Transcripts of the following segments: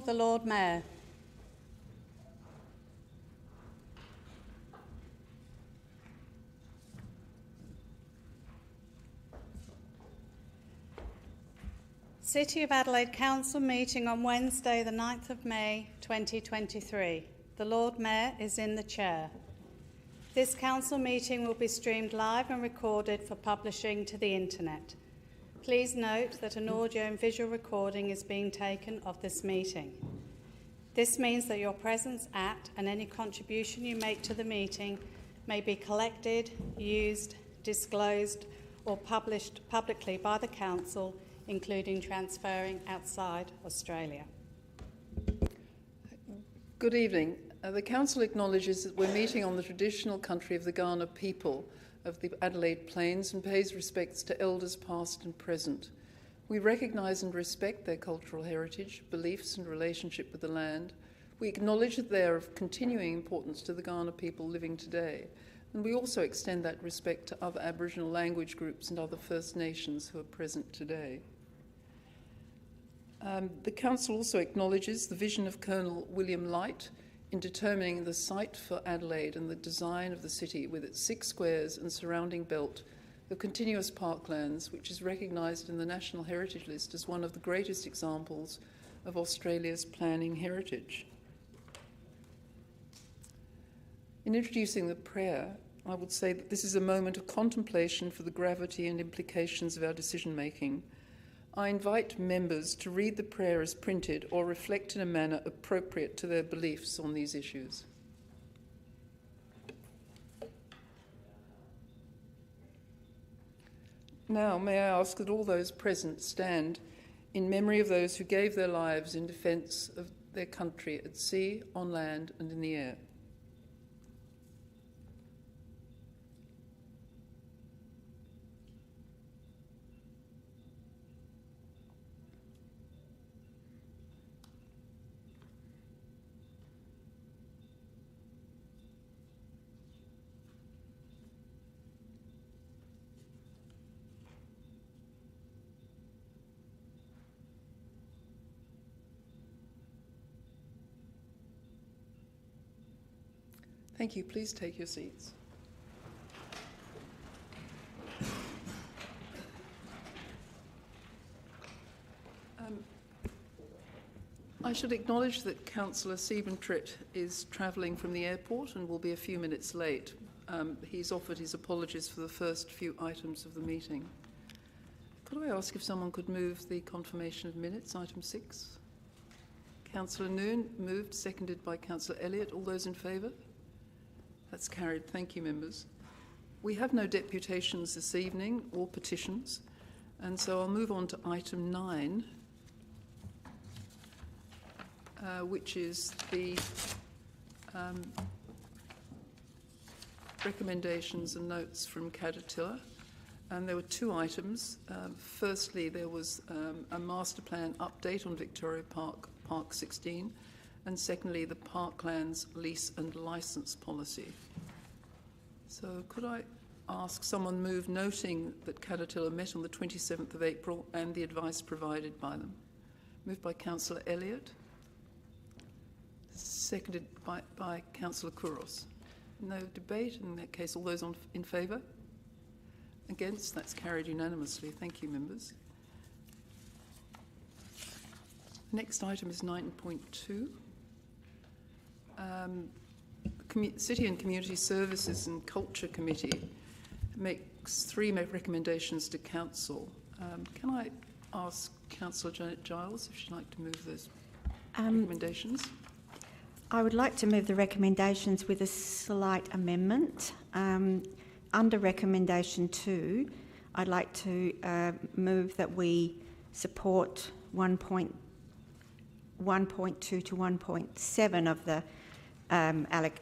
the Lord Mayor. City of Adelaide Council meeting on Wednesday the 9th of May 2023. The Lord Mayor is in the chair. This council meeting will be streamed live and recorded for publishing to the internet. Please note that an audio and visual recording is being taken of this meeting. This means that your presence at and any contribution you make to the meeting may be collected, used, disclosed or published publicly by the council, including transferring outside Australia. Good evening. The Council acknowledges that we're meeting on the traditional country of the Kaurna people of the Adelaide Plains and pays respects to elders past and present. We recognise and respect their cultural heritage, beliefs and relationship with the land. We acknowledge that they are of continuing importance to the Kaurna people living today, and we also extend that respect to other Aboriginal language groups and other First Nations who are present today. The Council also acknowledges the vision of Colonel William Light in determining the site for Adelaide and the design of the city with its 6 squares and surrounding belt of continuous parklands, which is recognised in the National Heritage List as one of the greatest examples of Australia's planning heritage. In introducing the prayer, I would say that this is a moment of contemplation for the gravity and implications of our decision-making. I invite members to read the prayer as printed or reflect in a manner appropriate to their beliefs on these issues. Now, may I ask that all those present stand in memory of those who gave their lives in defence of their country at sea, on land and in the air. Thank you. Please take your seats. I should acknowledge that Councillor Siebentritt is travelling from the airport and will be a few minutes late. He's offered his apologies for the first few items of the meeting. Could I ask if someone could move the confirmation of minutes, item 6? Councillor Noon moved, seconded by Councillor Elliott. All those in favour? That's carried. Thank you, members. We have no deputations this evening or petitions, and so I'll move on to item 9, which is the recommendations and notes from Caterpillar. And there were 2 items. Firstly, there was a master plan update on Victoria Park, Park 16, and secondly, the Parklands lease and licence policy. So could I ask someone move noting that Caterpillar met on the 27th of April and the advice provided by them? Moved by Councillor Elliott, seconded by Councillor Kouros. No debate. In that case, all those in favour? Against? That's carried unanimously. Thank you, members. Next item is 9.2. City and Community Services and Culture Committee makes 3 recommendations to Council. Can I ask Councillor Janet Giles if she'd like to move those recommendations? I would like to move the recommendations with a slight amendment. Under recommendation 2, I'd like to move that we support 1.2 to 1.7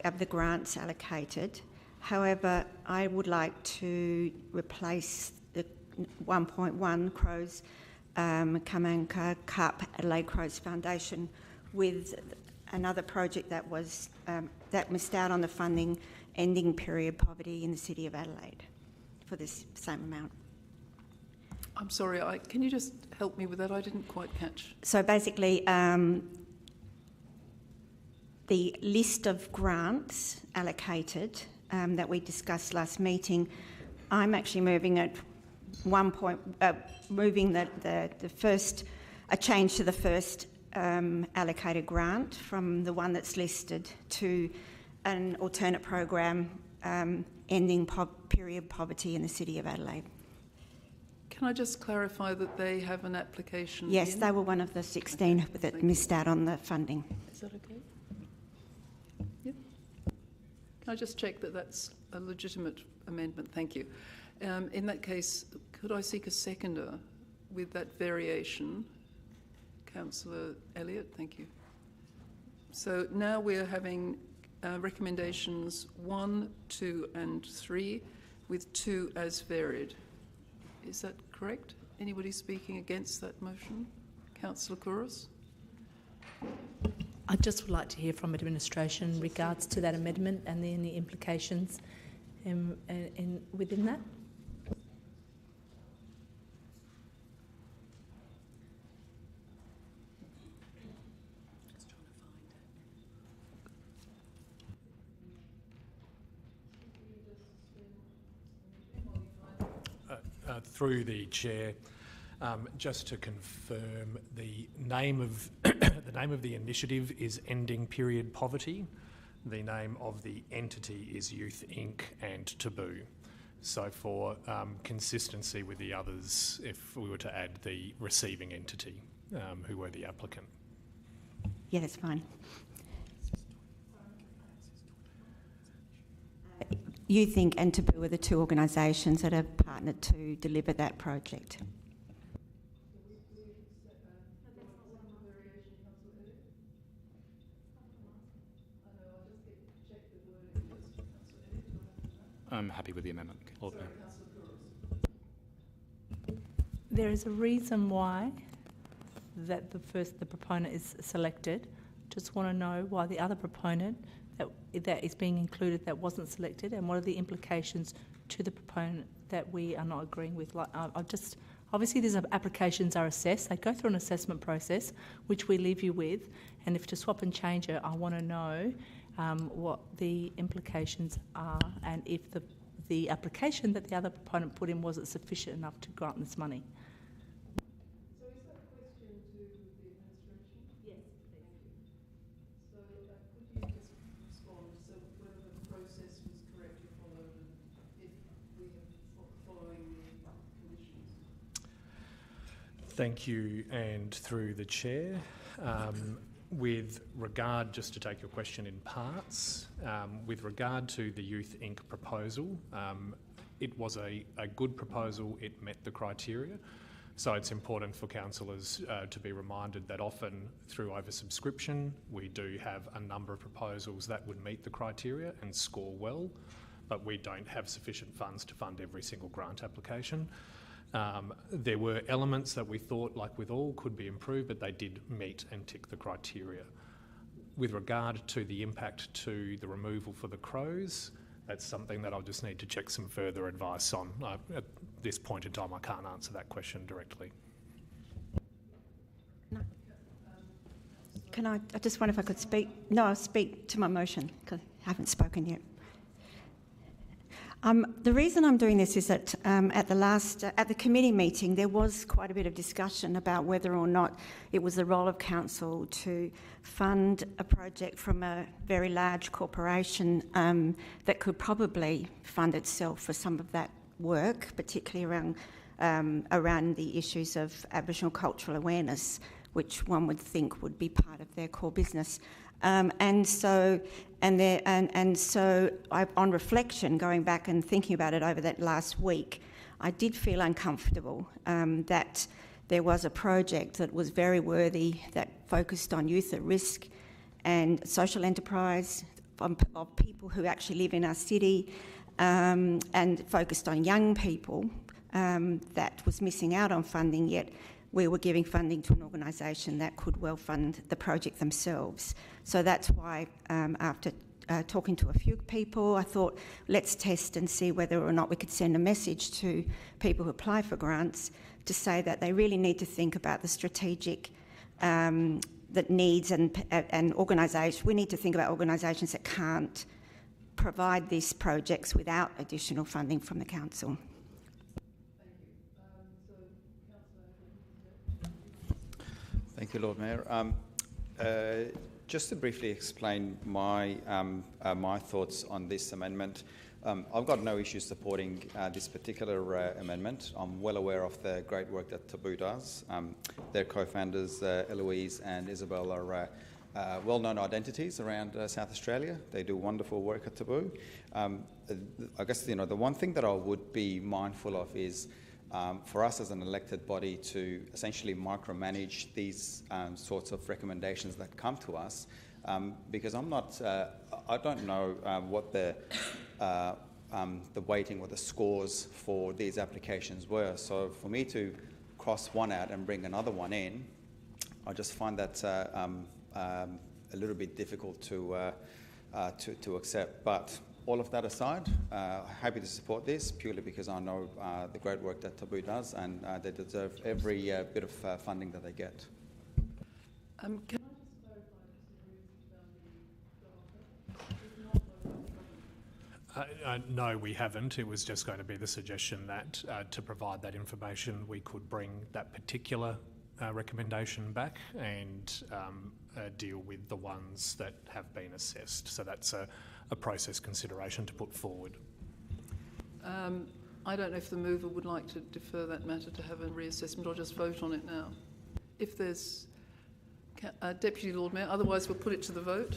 of the grants allocated. However, I would like to replace the 1.1 Crows Kamanka Cup Adelaide Crows Foundation with another project that missed out on the funding, ending period poverty in the City of Adelaide, for this same amount. I'm sorry, can you just help me with that? I didn't quite catch. So basically, the list of grants allocated that we discussed last meeting, I'm actually moving at moving a change to the first allocated grant from the one that's listed to an alternate program ending period poverty in the City of Adelaide. Can I just clarify that they have an application? Yes, they were one of the 16 that missed out on the funding. Is that okay? Yep. Can I just check that that's a legitimate amendment? Thank you. In that case, could I seek a seconder with that variation? Councillor Elliott, thank you. So now we're having recommendations 1, 2 and 3 with 2 as varied. Is that correct? Anybody speaking against that motion? Councillor Couros? I just would like to hear from administration in regards to that amendment and then the implications within that. Through the chair, just to confirm, the name of the initiative is Ending Period Poverty. The name of the entity is Youth Inc. and Taboo. So for consistency with the others, if we were to add the receiving entity, who were the applicant. Yeah, that's fine. Youth Inc. and Taboo are the two organisations that have partnered to deliver that project. I'm happy with the amendment, Lord Mayor. There is a reason why that the proponent is selected. Just want to know why the other proponent that is being included that wasn't selected, and what are the implications to the proponent that we are not agreeing with. Like, obviously these applications are assessed. They go through an assessment process, which we leave you with, and if to swap and change it, I want to know what the implications are, and if the application that the other proponent put in wasn't sufficient enough to grant this money. So is that a question to the administration? Yes, please. So could you just respond, so whether the process was correctly followed and if we have following the conditions? Thank you, and through the chair, with regard, just to take your question in parts, with regard to the Youth Inc. proposal, it was a good proposal. It met the criteria. So it's important for councillors to be reminded that often through oversubscription, we do have a number of proposals that would meet the criteria and score well, but we don't have sufficient funds to fund every single grant application. There were elements that we thought, like with all, could be improved, but they did meet and tick the criteria. With regard to the impact to the removal for the crows, that's something that I'll just need to check some further advice on. At this point in time, I can't answer that question directly. Can I just wonder if I could speak? No, I'll speak to my motion because I haven't spoken yet. The reason I'm doing this is that at the committee meeting, there was quite a bit of discussion about whether or not it was the role of council to fund a project from a very large corporation that could probably fund itself for some of that work, particularly around the issues of Aboriginal cultural awareness, which one would think would be part of their core business. And so, on reflection, going back and thinking about it over that last week, I did feel uncomfortable that there was a project that was very worthy, that focused on youth at risk and social enterprise of people who actually live in our city, and focused on young people, that was missing out on funding, yet we were giving funding to an organisation that could well fund the project themselves. So that's why, after talking to a few people, I thought, let's test and see whether or not we could send a message to people who apply for grants to say that they really need to think about the strategic that needs and organisations. We need to think about organisations that can't provide these projects without additional funding from the council. Thank you, Lord Mayor. Just to briefly explain my thoughts on this amendment, I've got no issues supporting this particular amendment. I'm well aware of the great work that Taboo does. Their co-founders, Eloise and Isabel, are well-known identities around South Australia. They do wonderful work at Taboo. I guess the one thing that I would be mindful of is for us as an elected body to essentially micromanage these sorts of recommendations that come to us, because I don't know what the weighting or the scores for these applications were. So for me to cross one out and bring another one in, I just find that a little bit difficult to accept. But all of that aside, happy to support this purely because I know the great work that Taboo does, and they deserve every bit of funding that they get. Can No, we haven't. It was just going to be the suggestion that to provide that information, we could bring that particular recommendation back and deal with the ones that have been assessed. So that's a process consideration to put forward. I don't know if the mover would like to defer that matter to have a reassessment or just vote on it now. If there's Deputy Lord Mayor, otherwise we'll put it to the vote.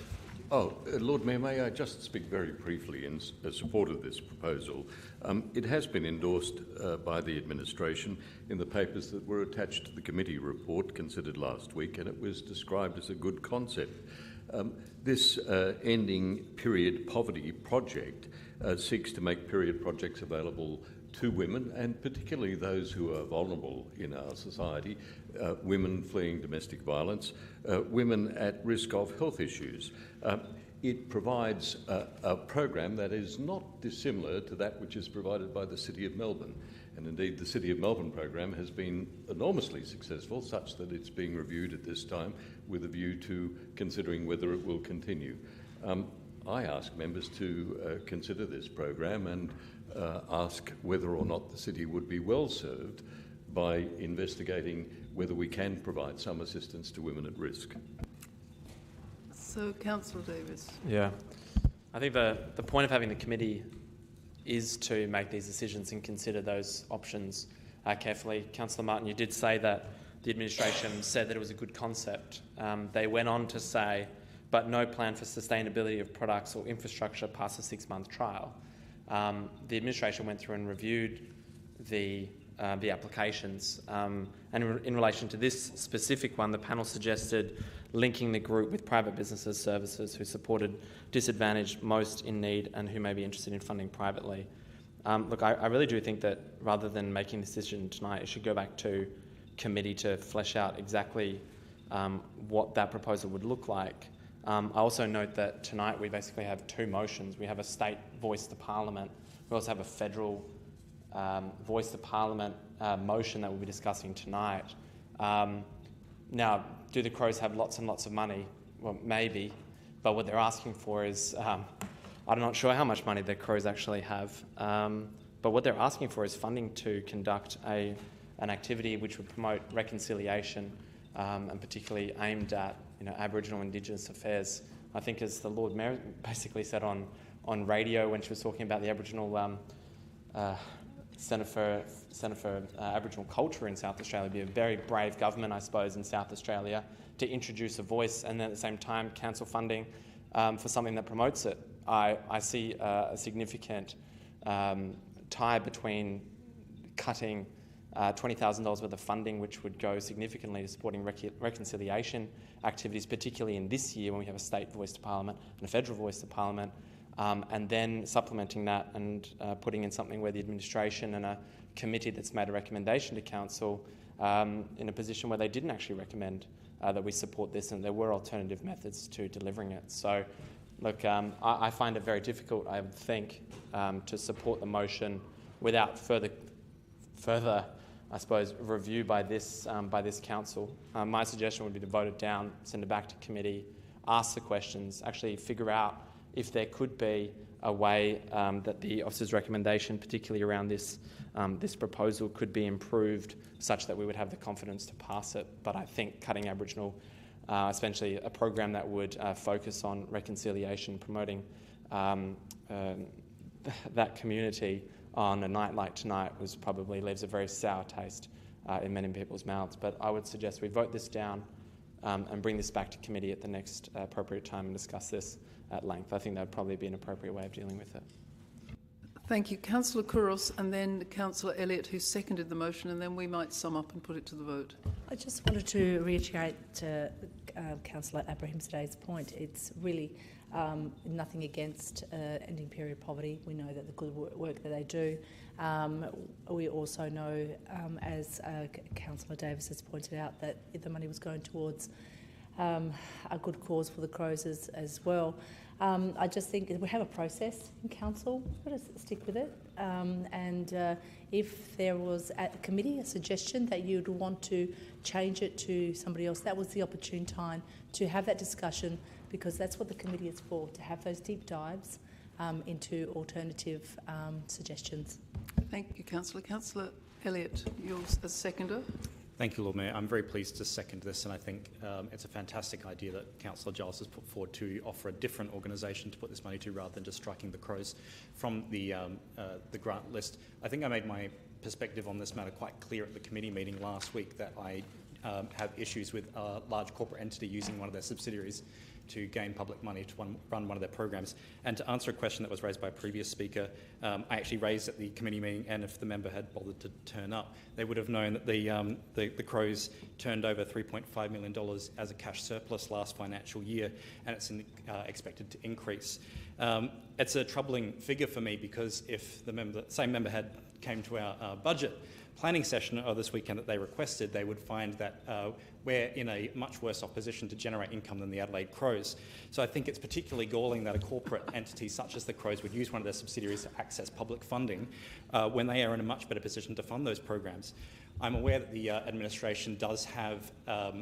Lord Mayor, may I just speak very briefly in support of this proposal? It has been endorsed by the administration in the papers that were attached to the committee report considered last week, and it was described as a good concept. This Ending Period Poverty project seeks to make period projects available to women, and particularly those who are vulnerable in our society, women fleeing domestic violence, women at risk of health issues. It provides a program that is not dissimilar to that which is provided by the City of Melbourne. And indeed, the City of Melbourne program has been enormously successful, such that it's being reviewed at this time with a view to considering whether it will continue. I ask members to consider this program and ask whether or not the City would be well served by investigating whether we can provide some assistance to women at risk. So, Councillor Davis. Yeah. I think the point of having the committee is to make these decisions and consider those options carefully. Councillor Martin, you did say that the administration said that it was a good concept. They went on to say, but no plan for sustainability of products or infrastructure past a 6-month trial. The administration went through and reviewed the applications. And in relation to this specific one, the panel suggested linking the group with private businesses, services who supported disadvantaged, most in need, and who may be interested in funding privately. Look, I really do think that rather than making a decision tonight, it should go back to committee to flesh out exactly what that proposal would look like. I also note that tonight we basically have two motions. We have a state voice to Parliament. We also have a federal voice to Parliament motion that we'll be discussing tonight. Now, do the Crows have lots and lots of money? Well, maybe, but what they're asking for is, I'm not sure how much money the Crows actually have, but what they're asking for is funding to conduct an activity which would promote reconciliation and particularly aimed at Aboriginal and Indigenous affairs. I think, as the Lord Mayor basically said on radio when she was talking about the Aboriginal Centre for Aboriginal Culture in South Australia, it'd be a very brave government, I suppose, in South Australia to introduce a voice and then at the same time cancel funding for something that promotes it. I see a significant tie between cutting $20,000 worth of funding, which would go significantly to supporting reconciliation activities, particularly in this year when we have a state voice to Parliament and a federal voice to Parliament, and then supplementing that and putting in something where the administration and a committee that's made a recommendation to Council in a position where they didn't actually recommend that we support this, and there were alternative methods to delivering it. So, look, I find it very difficult, I think, to support the motion without further I suppose, review by this council. My suggestion would be to vote it down, send it back to committee, ask the questions, actually figure out if there could be a way that the officer's recommendation, particularly around this proposal, could be improved such that we would have the confidence to pass it. But I think cutting Aboriginal, especially a program that would focus on reconciliation, promoting that community on a night like tonight, probably leaves a very sour taste in many people's mouths. But I would suggest we vote this down and bring this back to committee at the next appropriate time and discuss this at length. I think that would probably be an appropriate way of dealing with it. Thank you. Councillor Kouros and then Councillor Elliott, who seconded the motion, and then we might sum up and put it to the vote. I just wanted to reiterate Councillor Abrahimzadeh's point. It's really nothing against ending period poverty. We know that the good work that they do. We also know, as Councillor Davis has pointed out, that the money was going towards a good cause for the Crows as well. I just think we have a process in council. We've got to stick with it. If there was at the committee a suggestion that you'd want to change it to somebody else, that was the opportune time to have that discussion, because that's what the committee is for, to have those deep dives into alternative suggestions. Thank you, Councillor. Councillor Elliott, yours as seconder. Thank you, Lord Mayor. I'm very pleased to second this, and I think it's a fantastic idea that Councillor Giles has put forward to offer a different organisation to put this money to, rather than just striking the Crows from the grant list. I think I made my perspective on this matter quite clear at the committee meeting last week, that I have issues with a large corporate entity using one of their subsidiaries to gain public money to run one of their programs. And to answer a question that was raised by a previous speaker, I actually raised at the committee meeting, and if the member had bothered to turn up, they would have known that the Crows turned over $3.5 million as a cash surplus last financial year, and it's expected to increase. It's a troubling figure for me, because if the same member had came to our budget planning session this weekend that they requested, they would find that we're in a much worse off position to generate income than the Adelaide Crows. So I think it's particularly galling that a corporate entity such as the Crows would use one of their subsidiaries to access public funding when they are in a much better position to fund those programs. I'm aware that the administration does have a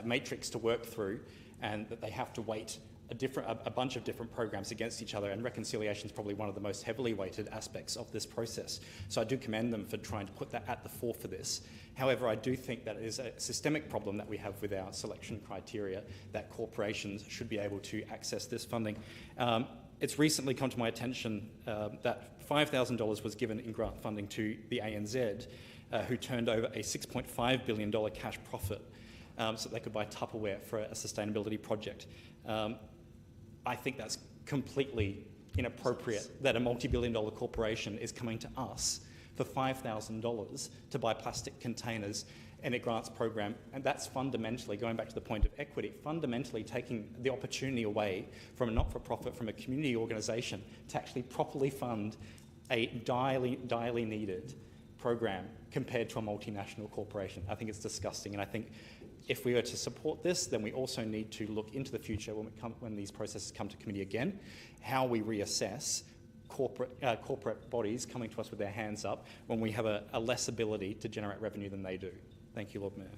matrix to work through, and that they have to weight a bunch of different programs against each other, and reconciliation is probably one of the most heavily weighted aspects of this process. So I do commend them for trying to put that at the fore for this. However, I do think that it is a systemic problem that we have with our selection criteria, that corporations should be able to access this funding. It's recently come to my attention that $5,000 was given in grant funding to the ANZ, who turned over a $6.5 billion cash profit so they could buy Tupperware for a sustainability project. I think that's completely inappropriate that a multi-billion-dollar corporation is coming to us for $5,000 to buy plastic containers in a grants program, and that's fundamentally, going back to the point of equity, fundamentally taking the opportunity away from a not-for-profit, from a community organisation, to actually properly fund a direly needed program compared to a multinational corporation. I think it's disgusting, and I think if we were to support this, then we also need to look into the future when these processes come to committee again, how we reassess corporate bodies coming to us with their hands up when we have a less ability to generate revenue than they do. Thank you, Lord Mayor.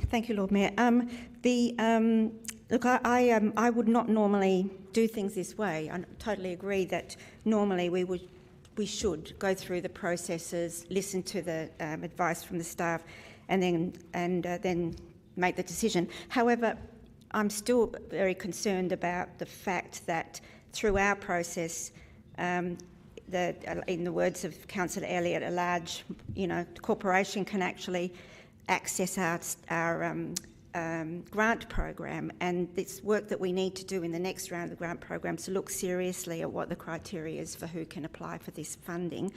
Thank you, Lord Mayor. Look, I would not normally do things this way. I totally agree that normally we should go through the processes, listen to the advice from the staff, and then make the decision. However, I'm still very concerned about the fact that through our process, in the words of Councillor Elliott, a large, corporation can actually access our grant program, and it's work that we need to do in the next round of the grant program to look seriously at what the criteria is for who can apply for this funding.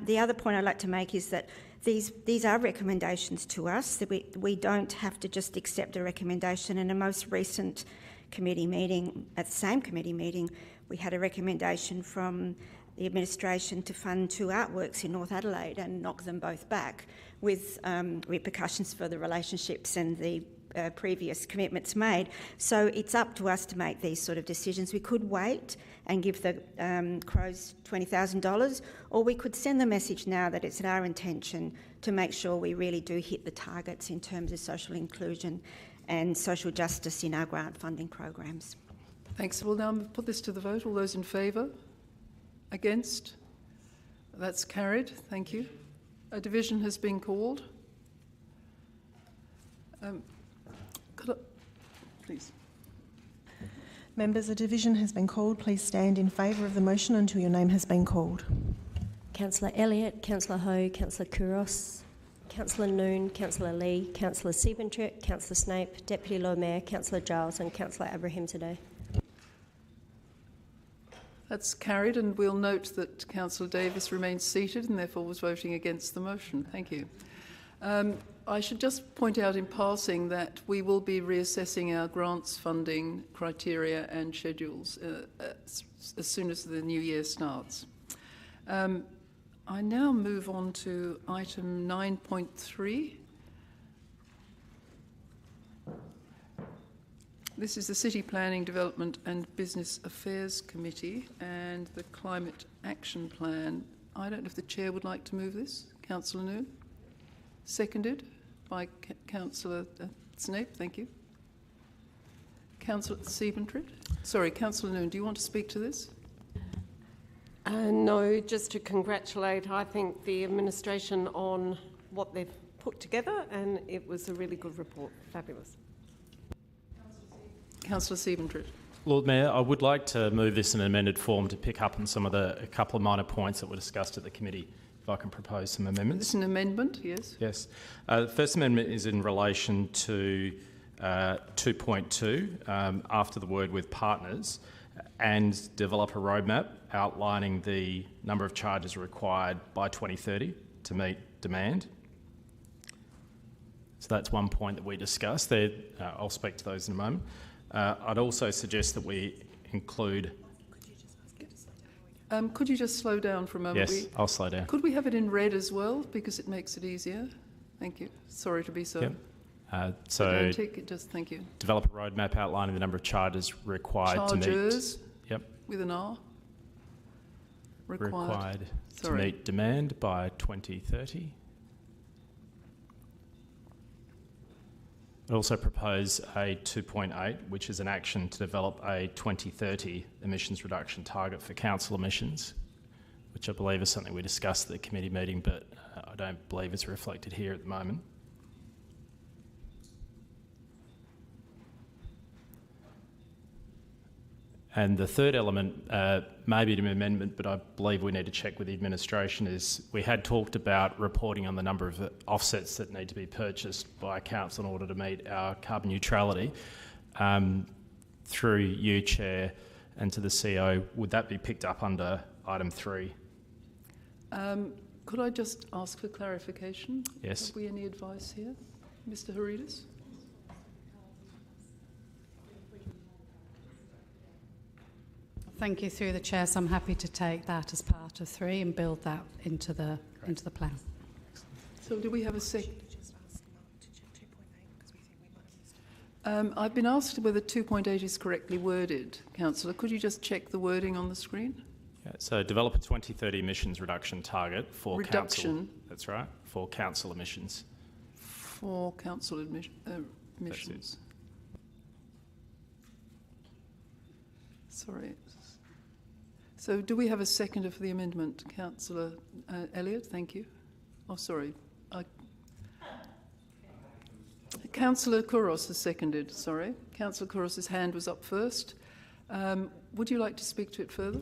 The other point I'd like to make is that these are recommendations to us, that we don't have to just accept a recommendation. In a most recent committee meeting, at the same committee meeting, we had a recommendation from the administration to fund 2 artworks in North Adelaide and knock them both back, with repercussions for the relationships and the previous commitments made. So it's up to us to make these sort of decisions. We could wait and give the Crows $20,000, or we could send the message now that it's our intention to make sure we really do hit the targets in terms of social inclusion and social justice in our grant funding programs. Thanks. We'll now put this to the vote. All those in favour? Against? That's carried. Thank you. A division has been called. Please. Members, a division has been called. Please stand in favour of the motion until your name has been called. Councillor Elliott, Councillor Ho, Councillor Couros, Councillor Noon, Councillor Lee, Councillor Siebentrit, Councillor Snape, Deputy Lord Mayor, Councillor Giles and Councillor Abraham today. That's carried, and we'll note that Councillor Davis remains seated and therefore was voting against the motion. Thank you. I should just point out in passing that we will be reassessing our grants funding criteria and schedules as soon as the new year starts. I now move on to item 9.3. This is the City Planning, Development and Business Affairs Committee and the Climate Action Plan. I don't know if the Chair would like to move this. Councillor Noon. Seconded by Councillor Snape. Thank you. Councillor Siebentrit. Sorry, Councillor Noon, do you want to speak to this? No, just to congratulate, I think, the administration on what they've put together, and it was a really good report. Fabulous. Councillor Siebentrit. Lord Mayor, I would like to move this in an amended form to pick up on a couple of minor points that were discussed at the committee. If I can propose some amendments. This is an amendment, yes? Yes. The first amendment is in relation to 2.2, after the word with partners, and develop a roadmap outlining the number of charges required by 2030 to meet demand. So that's one point that we discussed. I'll speak to those in a moment. I'd also suggest that we include... could you just slow down for a moment? Yes, I'll slow down. Could we have it in red as well, because it makes it easier? Thank you. Sorry to be so. Yep. Thank you. Develop a roadmap outlining the number of charges required to meet... Yep. With an R? Required to meet demand by 2030. I also propose a 2.8, which is an action to develop a 2030 emissions reduction target for council emissions, which I believe is something we discussed at the committee meeting, but I don't believe it's reflected here at the moment. And the third element, maybe an amendment, but I believe we need to check with the administration, is we had talked about reporting on the number of offsets that need to be purchased by council in order to meet our carbon neutrality. Through you, Chair, and to the CEO, would that be picked up under item 3? Could I just ask for clarification? Yes. Have we any advice here? Mr. Haridis? Thank you through the chair. So I'm happy to take that as part of 3 and build that into the plan. So do we have a second? I've been asked whether 2.8 is correctly worded. Councillor, could you just check the wording on the screen? Yeah, so develop a 2030 emissions reduction target for council. That's right, for council emissions. For council emissions. Sorry. So do we have a seconder for the amendment? Councillor Elliott, thank you. Oh, sorry. Councillor Couros has seconded, sorry. Councillor Couros' hand was up first. Would you like to speak to it further?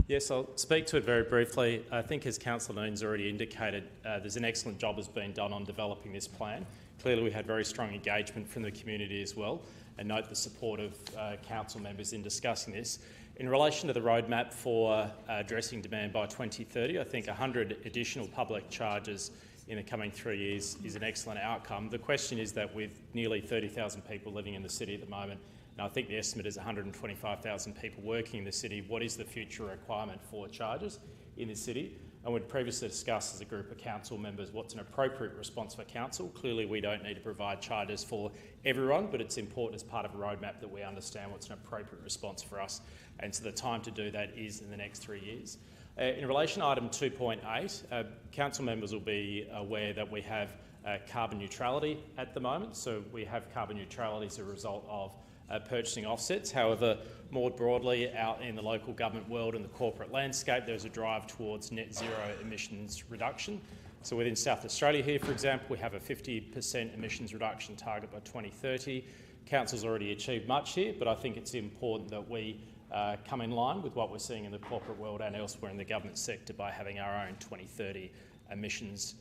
Yes, I'll speak to it very briefly. I think, as Councillor Noon's already indicated, there's an excellent job has been done on developing this plan. Clearly, we had very strong engagement from the community as well, and note the support of council members in discussing this. In relation to the roadmap for addressing demand by 2030, I think 100 additional public charges in the coming 3 years is an excellent outcome. The question is that with nearly 30,000 people living in the city at the moment, and I think the estimate is 125,000 people working in the city, what is the future requirement for charges in the city? And we'd previously discussed as a group of council members what's an appropriate response for council. Clearly, we don't need to provide charters for everyone, but it's important as part of a roadmap that we understand what's an appropriate response for us. And so the time to do that is in the next 3 years. In relation to item 2.8, council members will be aware that we have carbon neutrality at the moment. So we have carbon neutrality as a result of purchasing offsets. However, more broadly out in the local government world and the corporate landscape, there's a drive towards net zero emissions reduction. So within South Australia here, for example, we have a 50% emissions reduction target by 2030. Council's already achieved much here, but I think it's important that we come in line with what we're seeing in the corporate world and elsewhere in the government sector by having our own 2030 emissions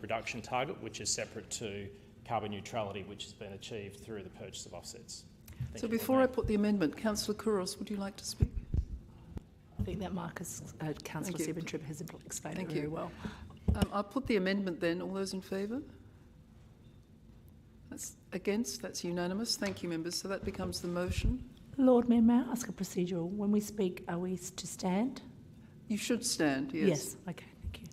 reduction target, which is separate to carbon neutrality, which has been achieved through the purchase of offsets. Thank So you, before I put the amendment, Councillor Kouros, would you like to speak? I think that Councillor Steven-Tripp has explained it very well. I'll put the amendment then. All those in favour? That's against? That's unanimous. Thank you, members. So that becomes the motion. Lord Mayor, may I ask a procedural? When we speak, are we to stand? You should stand, yes. Yes, okay, thank you.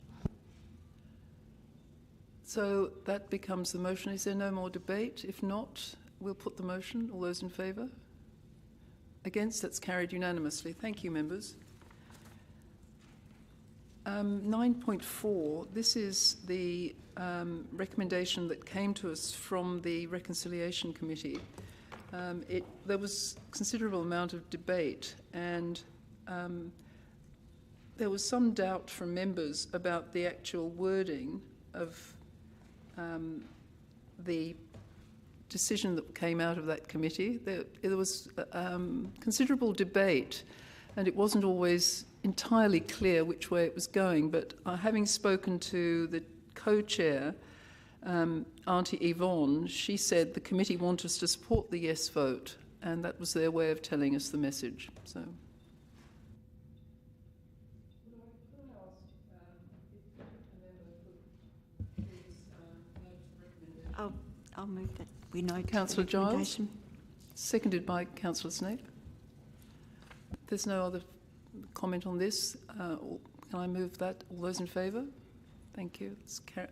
So that becomes the motion. Is there no more debate? If not, we'll put the motion. All those in favour? Against? That's carried unanimously. Thank you, members. 9.4, this is the recommendation that came to us from the Reconciliation Committee. There was a considerable amount of debate, and there was some doubt from members about the actual wording of the decision that came out of that committee. There was considerable debate, and it wasn't always entirely clear which way it was going, but having spoken to the co-chair, Auntie Yvonne, she said the committee want us to support the yes vote, and that was their way of telling us the message. So. I'll move that. We know Councillor Giles, seconded by Councillor Snape. There's no other comment on this. Can I move that? All those in favour? Thank you.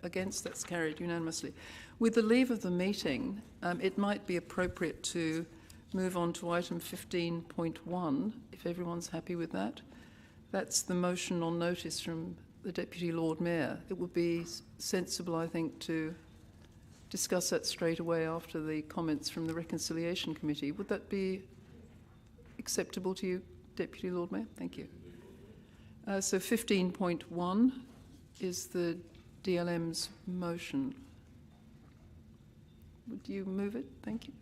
Against? That's carried unanimously. With the leave of the meeting, it might be appropriate to move on to item 15.1, if everyone's happy with that. That's the motion on notice from the Deputy Lord Mayor. It would be sensible, I think, to discuss that straight away after the comments from the Reconciliation Committee. Would that be acceptable to you, Deputy Lord Mayor? Thank you. So 15.1 is the DLM's motion. Would you move it? Thank you.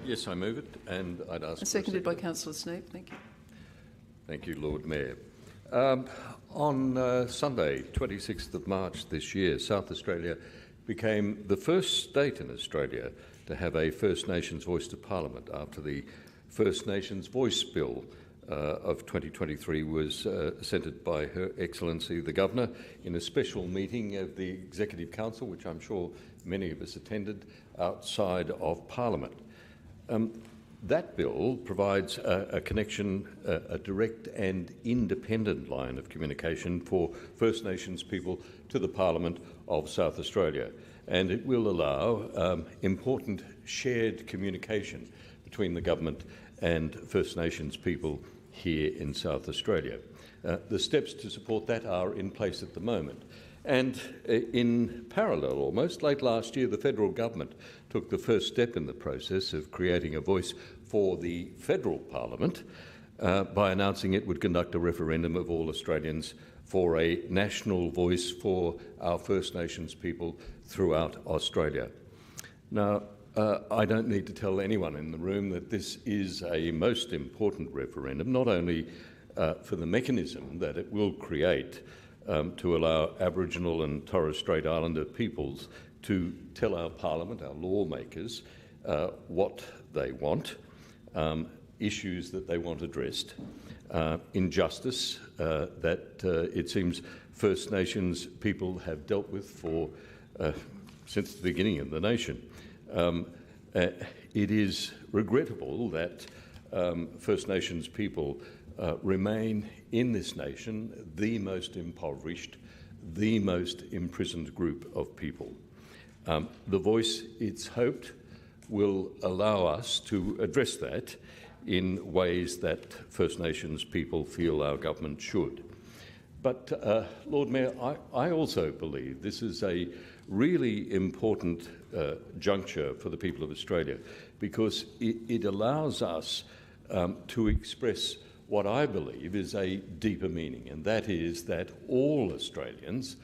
Yes, I move it, and I'd ask... Seconded by Councillor Snape. Thank you. Thank you, Lord Mayor. On Sunday, 26th of March this year, South Australia became the first state in Australia to have a First Nations voice to Parliament after the First Nations Voice Bill of 2023 was centred by Her Excellency the Governor in a special meeting of the Executive Council, which I'm sure many of us attended, outside of Parliament. That bill provides a connection, a direct and independent line of communication for First Nations people to the Parliament of South Australia, and it will allow important shared communication between the government and First Nations people here in South Australia. The steps to support that are in place at the moment. And in parallel, almost, late last year, the federal government took the first step in the process of creating a voice for the federal parliament by announcing it would conduct a referendum of all Australians for a national voice for our First Nations people throughout Australia. Now, I don't need to tell anyone in the room that this is a most important referendum, not only for the mechanism that it will create to allow Aboriginal and Torres Strait Islander peoples to tell our Parliament, our lawmakers, what they want, issues that they want addressed, injustice that it seems First Nations people have dealt with for since the beginning of the nation. It is regrettable that First Nations people remain in this nation the most impoverished, the most imprisoned group of people. The Voice, it's hoped, will allow us to address that in ways that First Nations people feel our government should. But, Lord Mayor, I also believe this is a really important juncture for the people of Australia, because it allows us to express what I believe is a deeper meaning, and that is that all Australians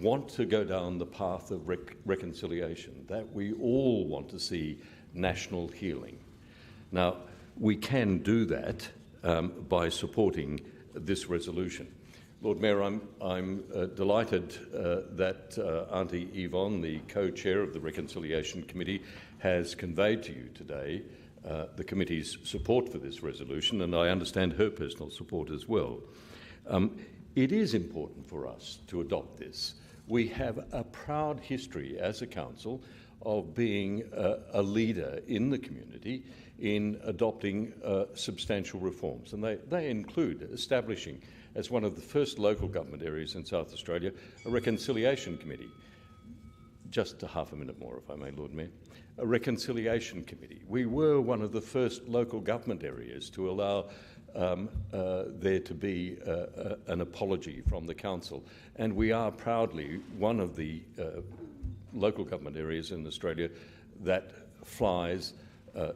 want to go down the path of reconciliation, that we all want to see national healing. Now, we can do that by supporting this resolution. Lord Mayor, I'm delighted that Auntie Yvonne, the co-chair of the Reconciliation Committee, has conveyed to you today the committee's support for this resolution, and I understand her personal support as well. It is important for us to adopt this. We have a proud history as a council of being a leader in the community in adopting substantial reforms, and they include establishing, as one of the first local government areas in South Australia, a reconciliation committee. Just a half a minute more, if I may, Lord Mayor. A reconciliation committee. We were one of the first local government areas to allow there to be an apology from the council, and we are proudly one of the local government areas in Australia that flies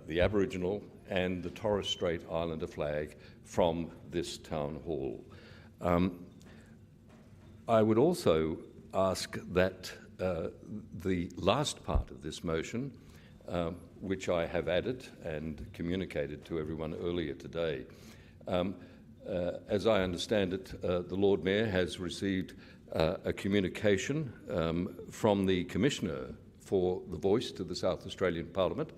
the Aboriginal and the Torres Strait Islander flag from this town hall. I would also ask that the last part of this motion, which I have added and communicated to everyone earlier today, as I understand it, the Lord Mayor has received a communication from the Commissioner for the Voice to the South Australian Parliament,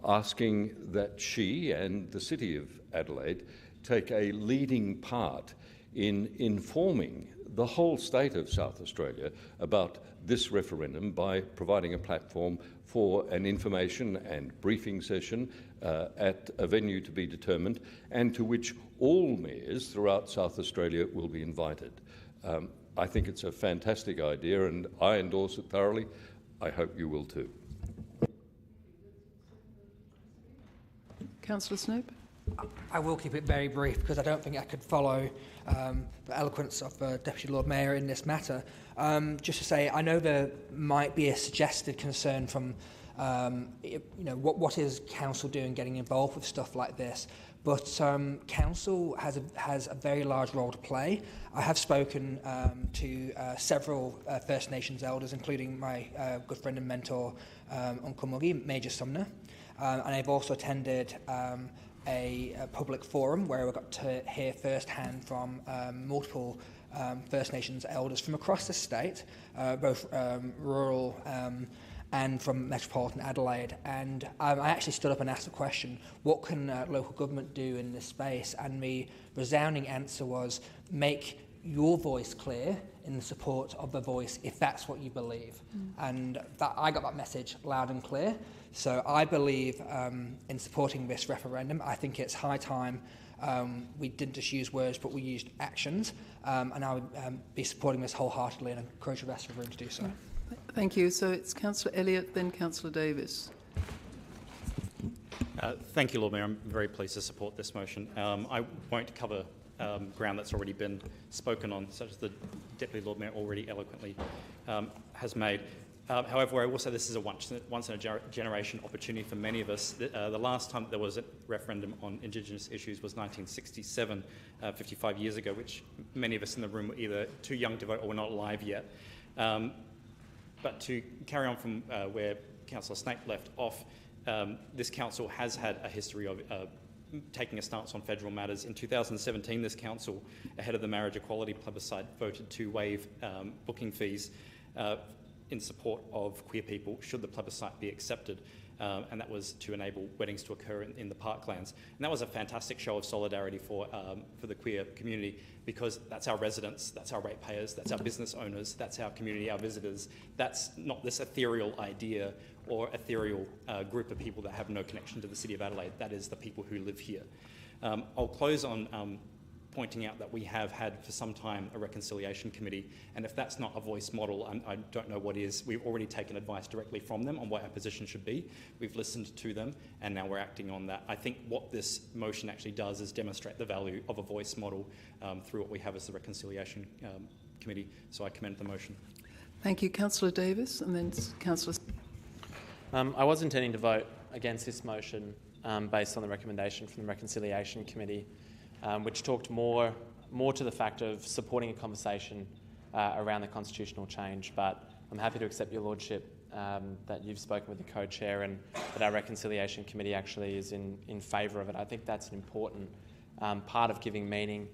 asking that she and the City of Adelaide take a leading part in informing the whole state of South Australia about this referendum by providing a platform for an information and briefing session at a venue to be determined, and to which all mayors throughout South Australia will be invited. I think it's a fantastic idea and I endorse it thoroughly. I hope you will too. Councillor Snope? I will keep it very brief because I don't think I could follow the eloquence of Deputy Lord Mayor in this matter. Just to say, I know there might be a suggested concern from, what is council doing getting involved with stuff like this? But council has a very large role to play. I have spoken to several First Nations elders, including my good friend and mentor, Uncle Muggy, Major Sumner, and I've also attended a public forum where I got to hear firsthand from multiple First Nations elders from across the state, both rural and from metropolitan Adelaide. And I actually stood up and asked the question, what can local government do in this space? And the resounding answer was, make your voice clear in the support of the Voice if that's what you believe. And I got that message loud and clear. So I believe in supporting this referendum. I think it's high time we didn't just use words, but we used actions. And I would be supporting this wholeheartedly and encourage the rest of the room to do so. Thank you. So it's Councillor Elliott, then Councillor Davis. Thank you, Lord Mayor. I'm very pleased to support this motion. I won't cover ground that's already been spoken on, such as the Deputy Lord Mayor already eloquently has made. However, I will say this is a once-in-a-generation opportunity for many of us. The last time there was a referendum on Indigenous issues was 1967, 55 years ago, which many of us in the room were either too young to vote or were not alive yet. But to carry on from where Councillor Snape left off, this council has had a history of taking a stance on federal matters. In 2017, this council, ahead of the marriage equality plebiscite, voted to waive booking fees in support of queer people should the plebiscite be accepted, and that was to enable weddings to occur in the parklands. And that was a fantastic show of solidarity for the queer community, because that's our residents, that's our ratepayers, that's our business owners, that's our community, our visitors. That's not this ethereal idea or ethereal group of people that have no connection to the City of Adelaide. That is the people who live here. I'll close on pointing out that we have had for some time a reconciliation committee, and if that's not a voice model, I don't know what is. We've already taken advice directly from them on what our position should be. We've listened to them, and now we're acting on that. I think what this motion actually does is demonstrate the value of a voice model through what we have as the reconciliation committee. So I commend the motion. Thank you. Councillor Davis, and then Councillor... I was intending to vote against this motion based on the recommendation from the Reconciliation Committee, which talked more to the fact of supporting a conversation around the constitutional change. But I'm happy to accept your lordship that you've spoken with the co-chair and that our Reconciliation Committee actually is in favour of it. I think that's an important part of giving meaning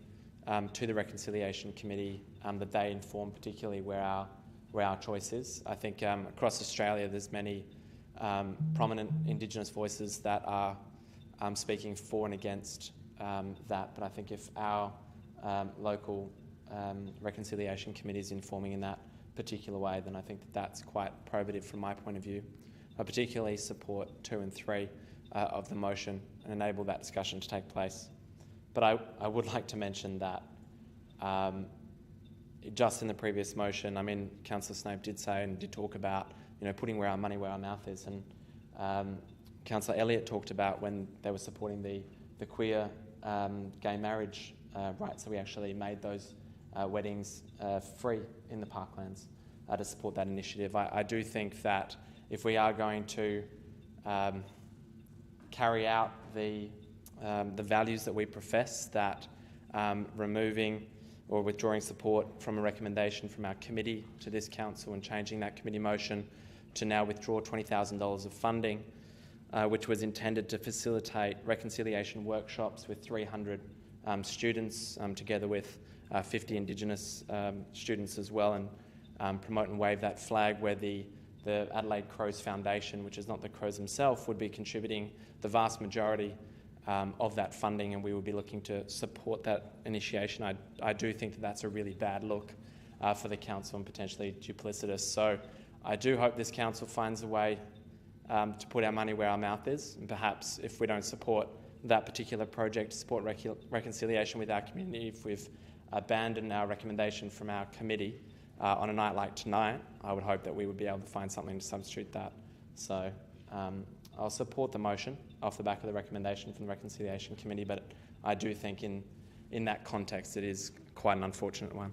to the Reconciliation Committee, that they inform particularly where our choice is. I think across Australia there's many prominent Indigenous voices that are speaking for and against that, but I think if our local Reconciliation Committee is informing in that particular way, then I think that's quite probative from my point of view. I particularly support 2 and 3 of the motion and enable that discussion to take place. But I would like to mention that just in the previous motion, I mean, Councillor Snape did say and did talk about, putting where our money where our mouth is, and Councillor Elliott talked about when they were supporting the queer gay marriage rights, so we actually made those weddings free in the parklands to support that initiative. I do think that if we are going to carry out the values that we profess, that removing or withdrawing support from a recommendation from our committee to this council and changing that committee motion to now withdraw $20,000 of funding, which was intended to facilitate reconciliation workshops with 300 students, together with 50 Indigenous students as well, and promote and wave that flag, where the Adelaide Crows Foundation, which is not the Crows themselves, would be contributing the vast majority of that funding, and we would be looking to support that initiation. I do think that that's a really bad look for the council and potentially duplicitous. So I do hope this council finds a way to put our money where our mouth is, and perhaps if we don't support that particular project, support reconciliation with our community, if we've abandoned our recommendation from our committee on a night like tonight, I would hope that we would be able to find something to substitute that. So I'll support the motion off the back of the recommendation from the Reconciliation Committee, but I do think in that context it is quite an unfortunate one.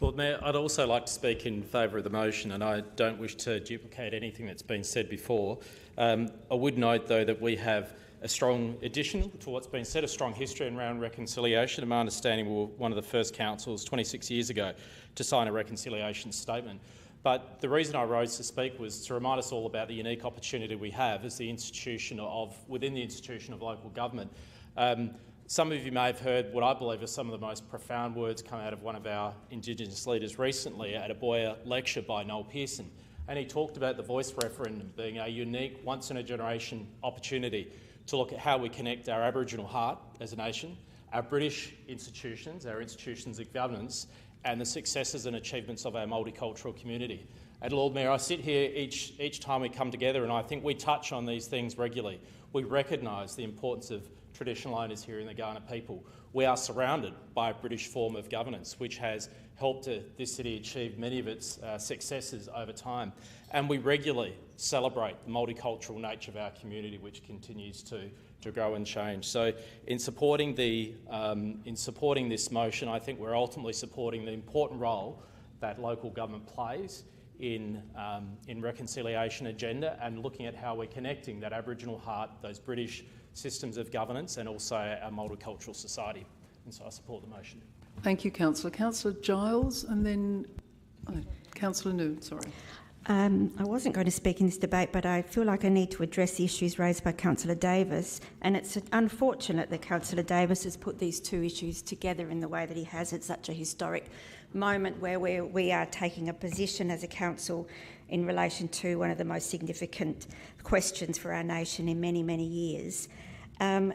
Lord Mayor, I'd also like to speak in favour of the motion, and I don't wish to duplicate anything that's been said before. I would note, though, that we have a strong addition to what's been said, a strong history around reconciliation. In my understanding, we were one of the first councils 26 years ago to sign a reconciliation statement. But the reason I rose to speak was to remind us all about the unique opportunity we have as the institution within the institution of local government. Some of you may have heard what I believe are some of the most profound words come out of one of our Indigenous leaders recently at a Boyer lecture by Noel Pearson. And he talked about the voice referendum being a unique, once-in-a-generation opportunity to look at how we connect our Aboriginal heart as a nation, our British institutions, our institutions of governance, and the successes and achievements of our multicultural community. And Lord Mayor, I sit here each time we come together, and I think we touch on these things regularly. We recognise the importance of traditional owners here in the Kaurna people. We are surrounded by a British form of governance which has helped this city achieve many of its successes over time. And we regularly celebrate the multicultural nature of our community, which continues to grow and change. So in supporting this motion, I think we're ultimately supporting the important role that local government plays in reconciliation agenda, and looking at how we're connecting that Aboriginal heart, those British systems of governance, and also our multicultural society. And so I support the motion. Thank you, Councillor. Councillor Giles, and then Councillor Noon, sorry. I wasn't going to speak in this debate, but I feel like I need to address the issues raised by Councillor Davis, and it's unfortunate that Councillor Davis has put these two issues together in the way that he has at such a historic moment where we are taking a position as a council in relation to one of the most significant questions for our nation in many, many years. And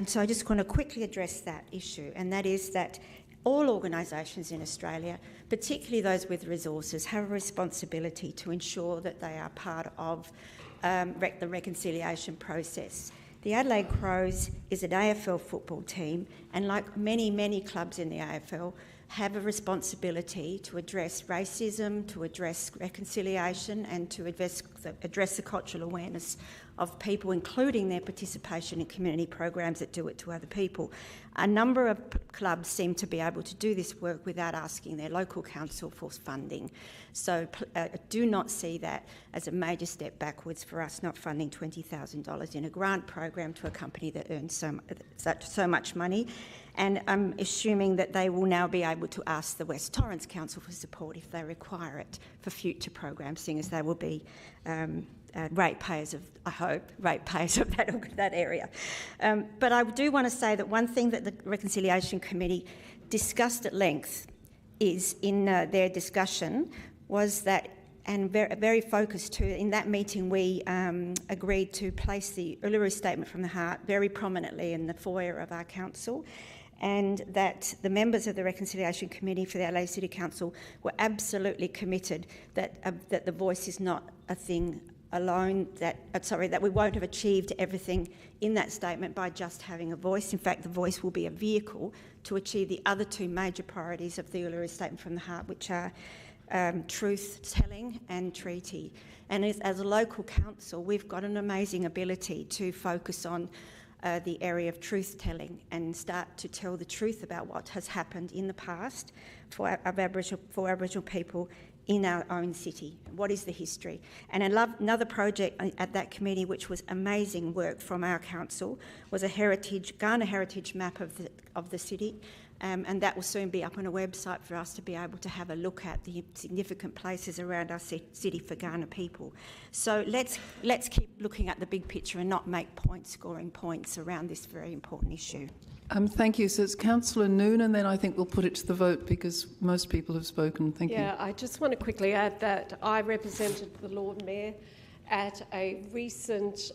so I just want to quickly address that issue, and that is that all organisations in Australia, particularly those with resources, have a responsibility to ensure that they are part of the reconciliation process. The Adelaide Crows is an AFL football team, and like many, many clubs in the AFL, have a responsibility to address racism, to address reconciliation, and to address the cultural awareness of people, including their participation in community programs that do it to other people. A number of clubs seem to be able to do this work without asking their local council for funding. So do not see that as a major step backwards for us not funding $20,000 in a grant program to a company that earns so much money. And I'm assuming that they will now be able to ask the West Torrens Council for support if they require it for future programs, seeing as they will be ratepayers of, I hope, ratepayers of that area. But I do want to say that one thing that the Reconciliation Committee discussed at length is in their discussion was that, and very focused too, in that meeting we agreed to place the Uluru Statement from the Heart very prominently in the foyer of our council, and that the members of the Reconciliation Committee for the Adelaide City Council were absolutely committed that the voice is not a thing alone, that we won't have achieved everything in that statement by just having a voice. In fact, the voice will be a vehicle to achieve the other two major priorities of the Uluru Statement from the Heart, which are truth-telling and treaty. And as a local council, we've got an amazing ability to focus on the area of truth-telling and start to tell the truth about what has happened in the past for Aboriginal people in our own city. What is the history? And another project at that committee, which was amazing work from our council, was a Kaurna heritage map of the city. And that will soon be up on a website for us to be able to have a look at the significant places around our city for Kaurna people. So let's keep looking at the big picture and not make scoring points around this very important issue. Thank you. So it's Councillor Noon, and then I think we'll put it to the vote because most people have spoken. Thank you. Yeah, I just want to quickly add that I represented the Lord Mayor at a recent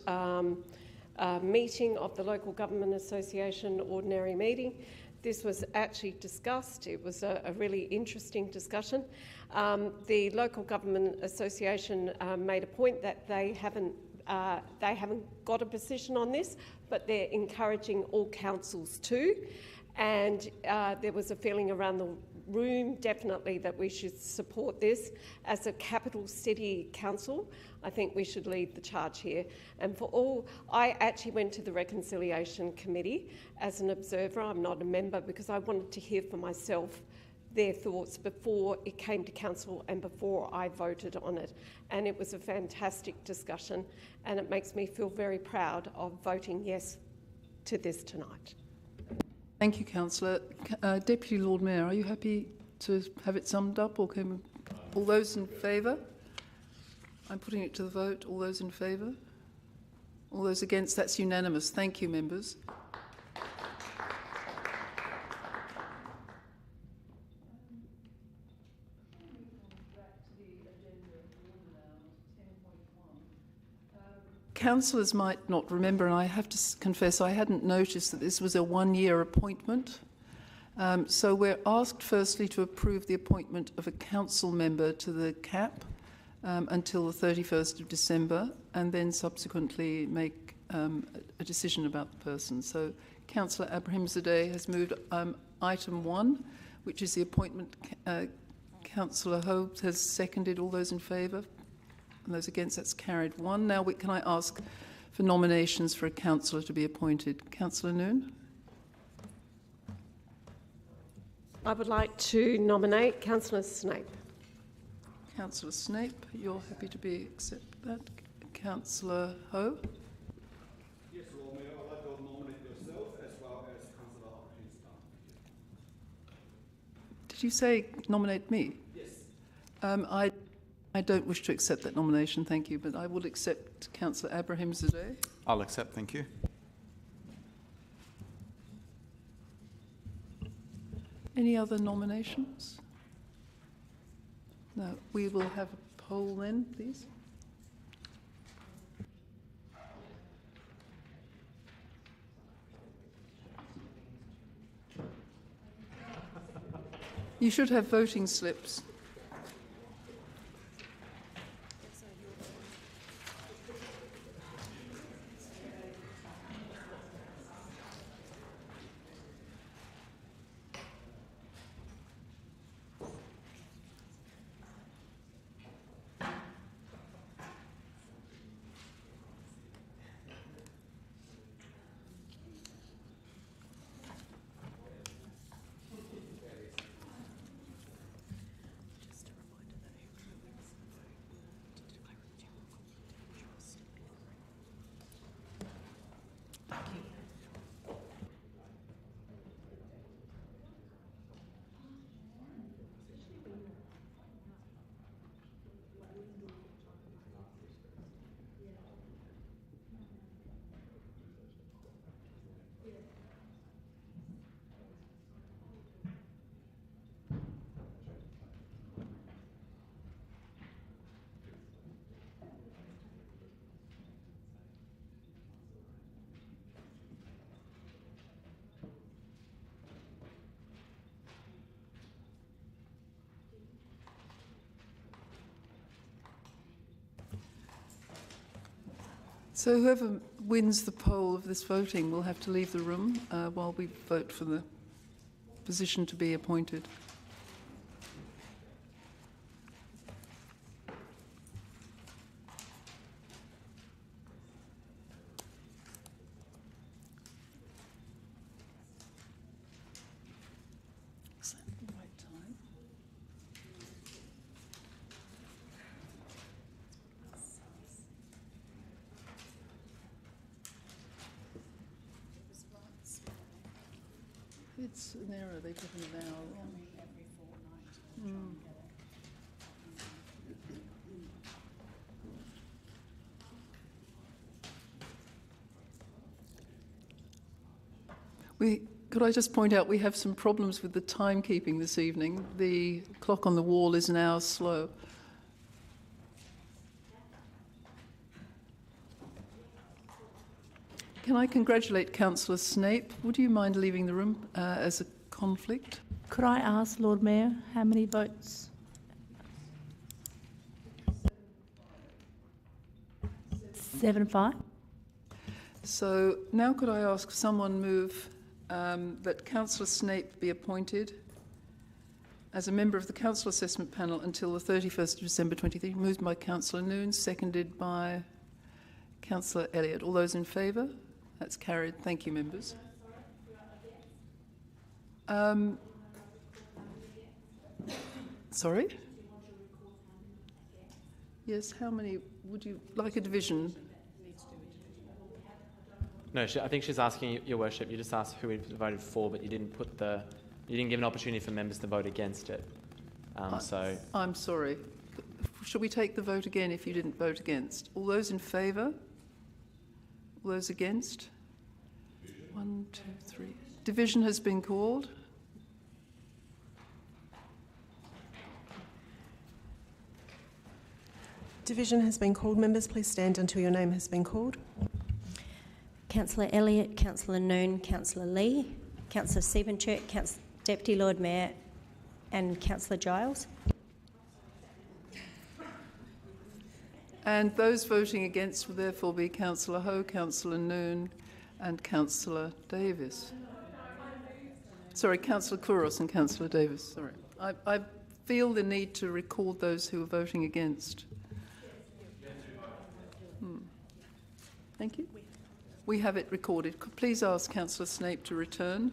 meeting of the Local Government Association ordinary meeting. This was actually discussed. It was a really interesting discussion. The Local Government Association made a point that they haven't got a position on this, but they're encouraging all councils to. And there was a feeling around the room, definitely, that we should support this. As a capital city council, I think we should lead the charge here. And for all, I actually went to the Reconciliation Committee as an observer. I'm not a member because I wanted to hear for myself their thoughts before it came to council and before I voted on it. And it was a fantastic discussion, and it makes me feel very proud of voting yes to this tonight. Thank you, Councillor. Deputy Lord Mayor, are you happy to have it summed up, or can all those in favour? I'm putting it to the vote. All those in favour? All those against? That's unanimous. Thank you, members. Councillors might not remember, and I have to confess I hadn't noticed that this was a one-year appointment. So we're asked firstly to approve the appointment of a council member to the CAP until the 31st of December, and then subsequently make a decision about the person. So Councillor Abrahimzadeh has moved item 1, which is the appointment. Councillor Ho has seconded. All those in favour? And those against? That's carried. 1. Now, can I ask for nominations for a councillor to be appointed? Councillor Noon? I would like to nominate Councillor Snape. Councillor Snape, you're happy to accept that. Councillor Ho? Yes, Lord Mayor, I'd like to nominate yourself as well as Councillor Abrahimzadeh. Did you say nominate me? Yes. I don't wish to accept that nomination, thank you, but I will accept Councillor Abrahimzadeh. I'll accept, thank you. Any other nominations? No. We will have a poll then, please. You should have voting slips. So whoever wins the poll of this voting will have to leave the room while we vote for the position to be appointed. Is that the right time? It's an error, they put an hour wrong. Could I just point out we have some problems with the timekeeping this evening. The clock on the wall is an hour slow. Can I congratulate Councillor Snape? Would you mind leaving the room as a conflict? Could I ask, Lord Mayor, how many votes? 7-5. So now could I ask someone move that Councillor Snape be appointed as a member of the Council Assessment Panel until the 31st of December 2023. Moved by Councillor Noon, seconded by Councillor Elliott. All those in favour? That's carried. Thank you, members. Sorry? Yes, how many? Would you like a division? No, I think she's asking, Your Worship, you just asked who we voted for, but you didn't give an opportunity for members to vote against it. So I'm sorry. Shall we take the vote again if you didn't vote against? All those in favour? All those against? 1, 2, 3. Division has been called. Division has been called. Members, please stand until your name has been called. Councillor Elliott, Councillor Noon, Councillor Lee, Councillor Siebentritt, Deputy Lord Mayor and Councillor Giles. And those voting against will therefore be Councillor Ho, Councillor Noon and Councillor Davis. Sorry, Councillor Kouros and Councillor Davis. Sorry. I feel the need to record those who are voting against. Thank you. We have it recorded. Please ask Councillor Snape to return.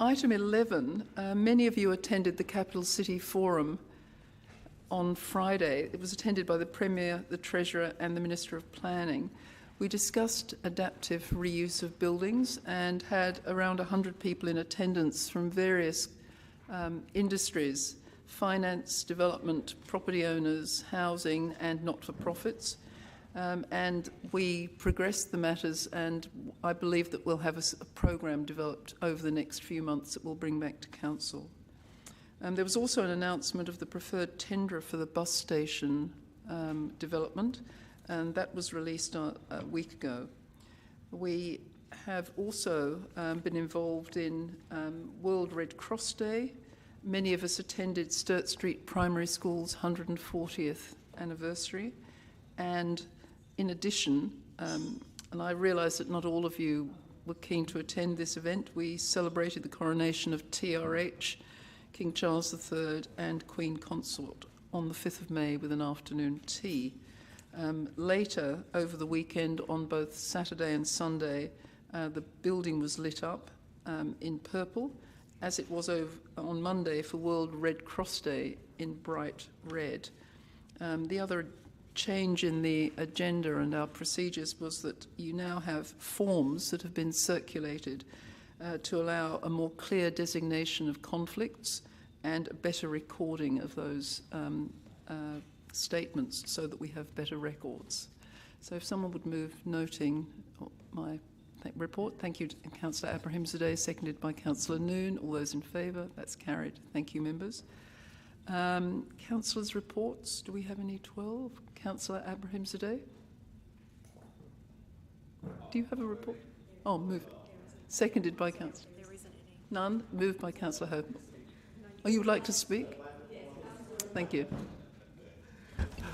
Item 11, many of you attended the Capital City Forum on Friday. It was attended by the Premier, the Treasurer and the Minister of Planning. We discussed adaptive reuse of buildings and had around 100 people in attendance from various industries: finance, development, property owners, housing and not-for-profits. And we progressed the matters, and I believe that we'll have a programme developed over the next few months that we'll bring back to Council. There was also an announcement of the preferred tenderer for the bus station development, and that was released a week ago. We have also been involved in World Red Cross Day. Many of us attended Sturt Street Primary School's 140th anniversary, and in addition, and I realise that not all of you were keen to attend this event, we celebrated the coronation of TRH, King Charles III and Queen Consort on the 5th of May with an afternoon tea. Later, over the weekend, on both Saturday and Sunday, the building was lit up in purple, as it was on Monday for World Red Cross Day in bright red. The other change in the agenda and our procedures was that you now have forms that have been circulated to allow a more clear designation of conflicts and a better recording of those statements so that we have better records. So if someone would move noting my report. Thank you, Councillor Abrahimzadeh, seconded by Councillor Noon. All those in favour? That's carried. Thank you, members. Councillors' reports. Do we have any 12? Councillor Abrahimzadeh? Do you have a report? Oh, move. Seconded by Councillor. There isn't any. None? Moved by Councillor Hope. Oh, you would like to speak? Thank you.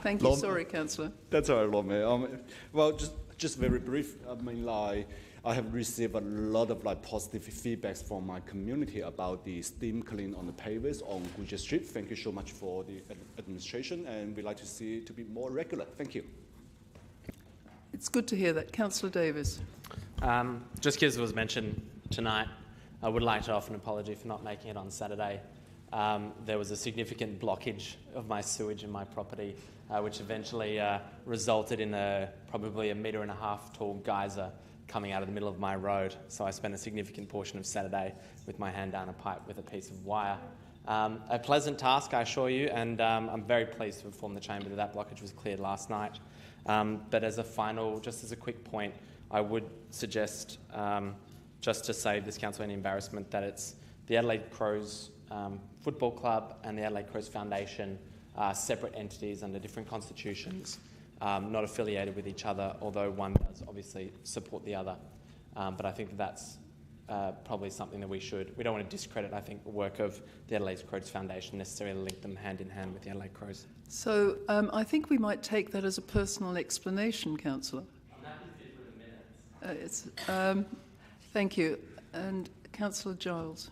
Thank you. Sorry, Councillor. That's all right, Lord Mayor. Well, just very brief. I mean, like, I have received a lot of positive feedbacks from my community about the steam clean on the pavers on Guja Street. Thank you so much for the administration, and we'd like to see it to be more regular. Thank you. It's good to hear that. Councillor Davis. Just because it was mentioned tonight, I would like to offer an apology for not making it on Saturday. There was a significant blockage of my sewage in my property, which eventually resulted in probably a 1.5 metre tall geyser coming out of the middle of my road. So I spent a significant portion of Saturday with my hand down a pipe with a piece of wire. A pleasant task, I assure you, and I'm very pleased to inform the Chamber that that blockage was cleared last night. But as a final, just as a quick point, I would suggest, just to save this council any embarrassment, that it's the Adelaide Crows Football Club and the Adelaide Crows Foundation are separate entities under different constitutions, not affiliated with each other, although one does obviously support the other. But I think that's probably something that we don't want to discredit, I think, the work of the Adelaide Crows Foundation, necessarily link them hand in hand with the Adelaide Crows. So I think we might take that as a personal explanation, Councillor. I'm happy to do it for the minutes. Thank you. And Councillor Giles.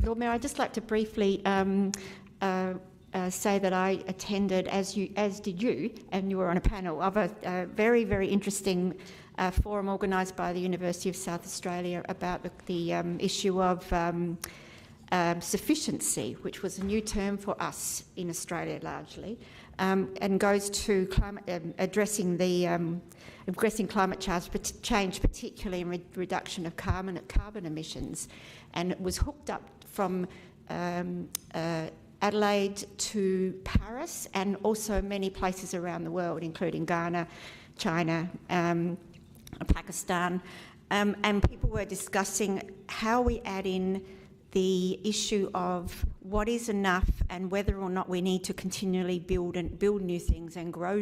Lord Mayor, I'd just like to briefly say that I attended, as did you, and you were on a panel of a very, very interesting forum organised by the University of South Australia about the issue of sufficiency, which was a new term for us in Australia largely, and goes to addressing climate change, particularly in reduction of carbon emissions, and it was hooked up from Adelaide to Paris and also many places around the world, including Ghana, China, Pakistan, and people were discussing how we add in the issue of what is enough and whether or not we need to continually build new things and grow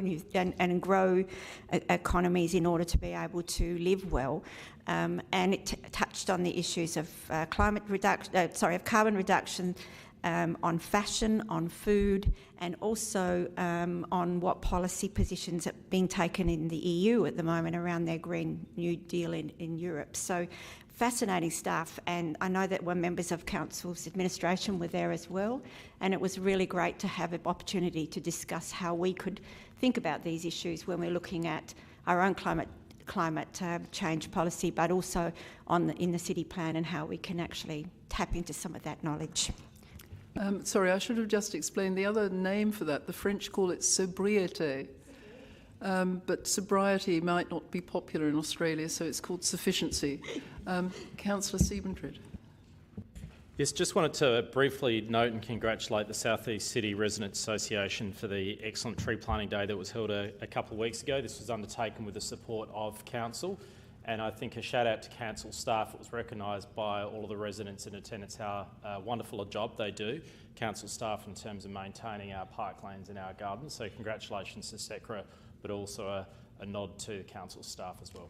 grow economies in order to be able to live well. And it touched on the issues of carbon reduction, on fashion, on food, and also on what policy positions are being taken in the EU at the moment around their Green New Deal in Europe. So fascinating stuff, and I know that members of Council's administration were there as well, and it was really great to have an opportunity to discuss how we could think about these issues when we're looking at our own climate change policy, but also in the city plan and how we can actually tap into some of that knowledge. Sorry, I should have just explained the other name for that. The French call it sobriété. But sobriety might not be popular in Australia, so it's called sufficiency. Councillor Siebentreut. Yes, just wanted to briefly note and congratulate the South East City Residents Association for the excellent tree planting day that was held a couple of weeks ago. This was undertaken with the support of Council, and I think a shout out to Council staff. It was recognised by all of the residents in attendance how wonderful a job they do, Council staff, in terms of maintaining our parklands and our gardens. So congratulations to SECRA, but also a nod to Council staff as well.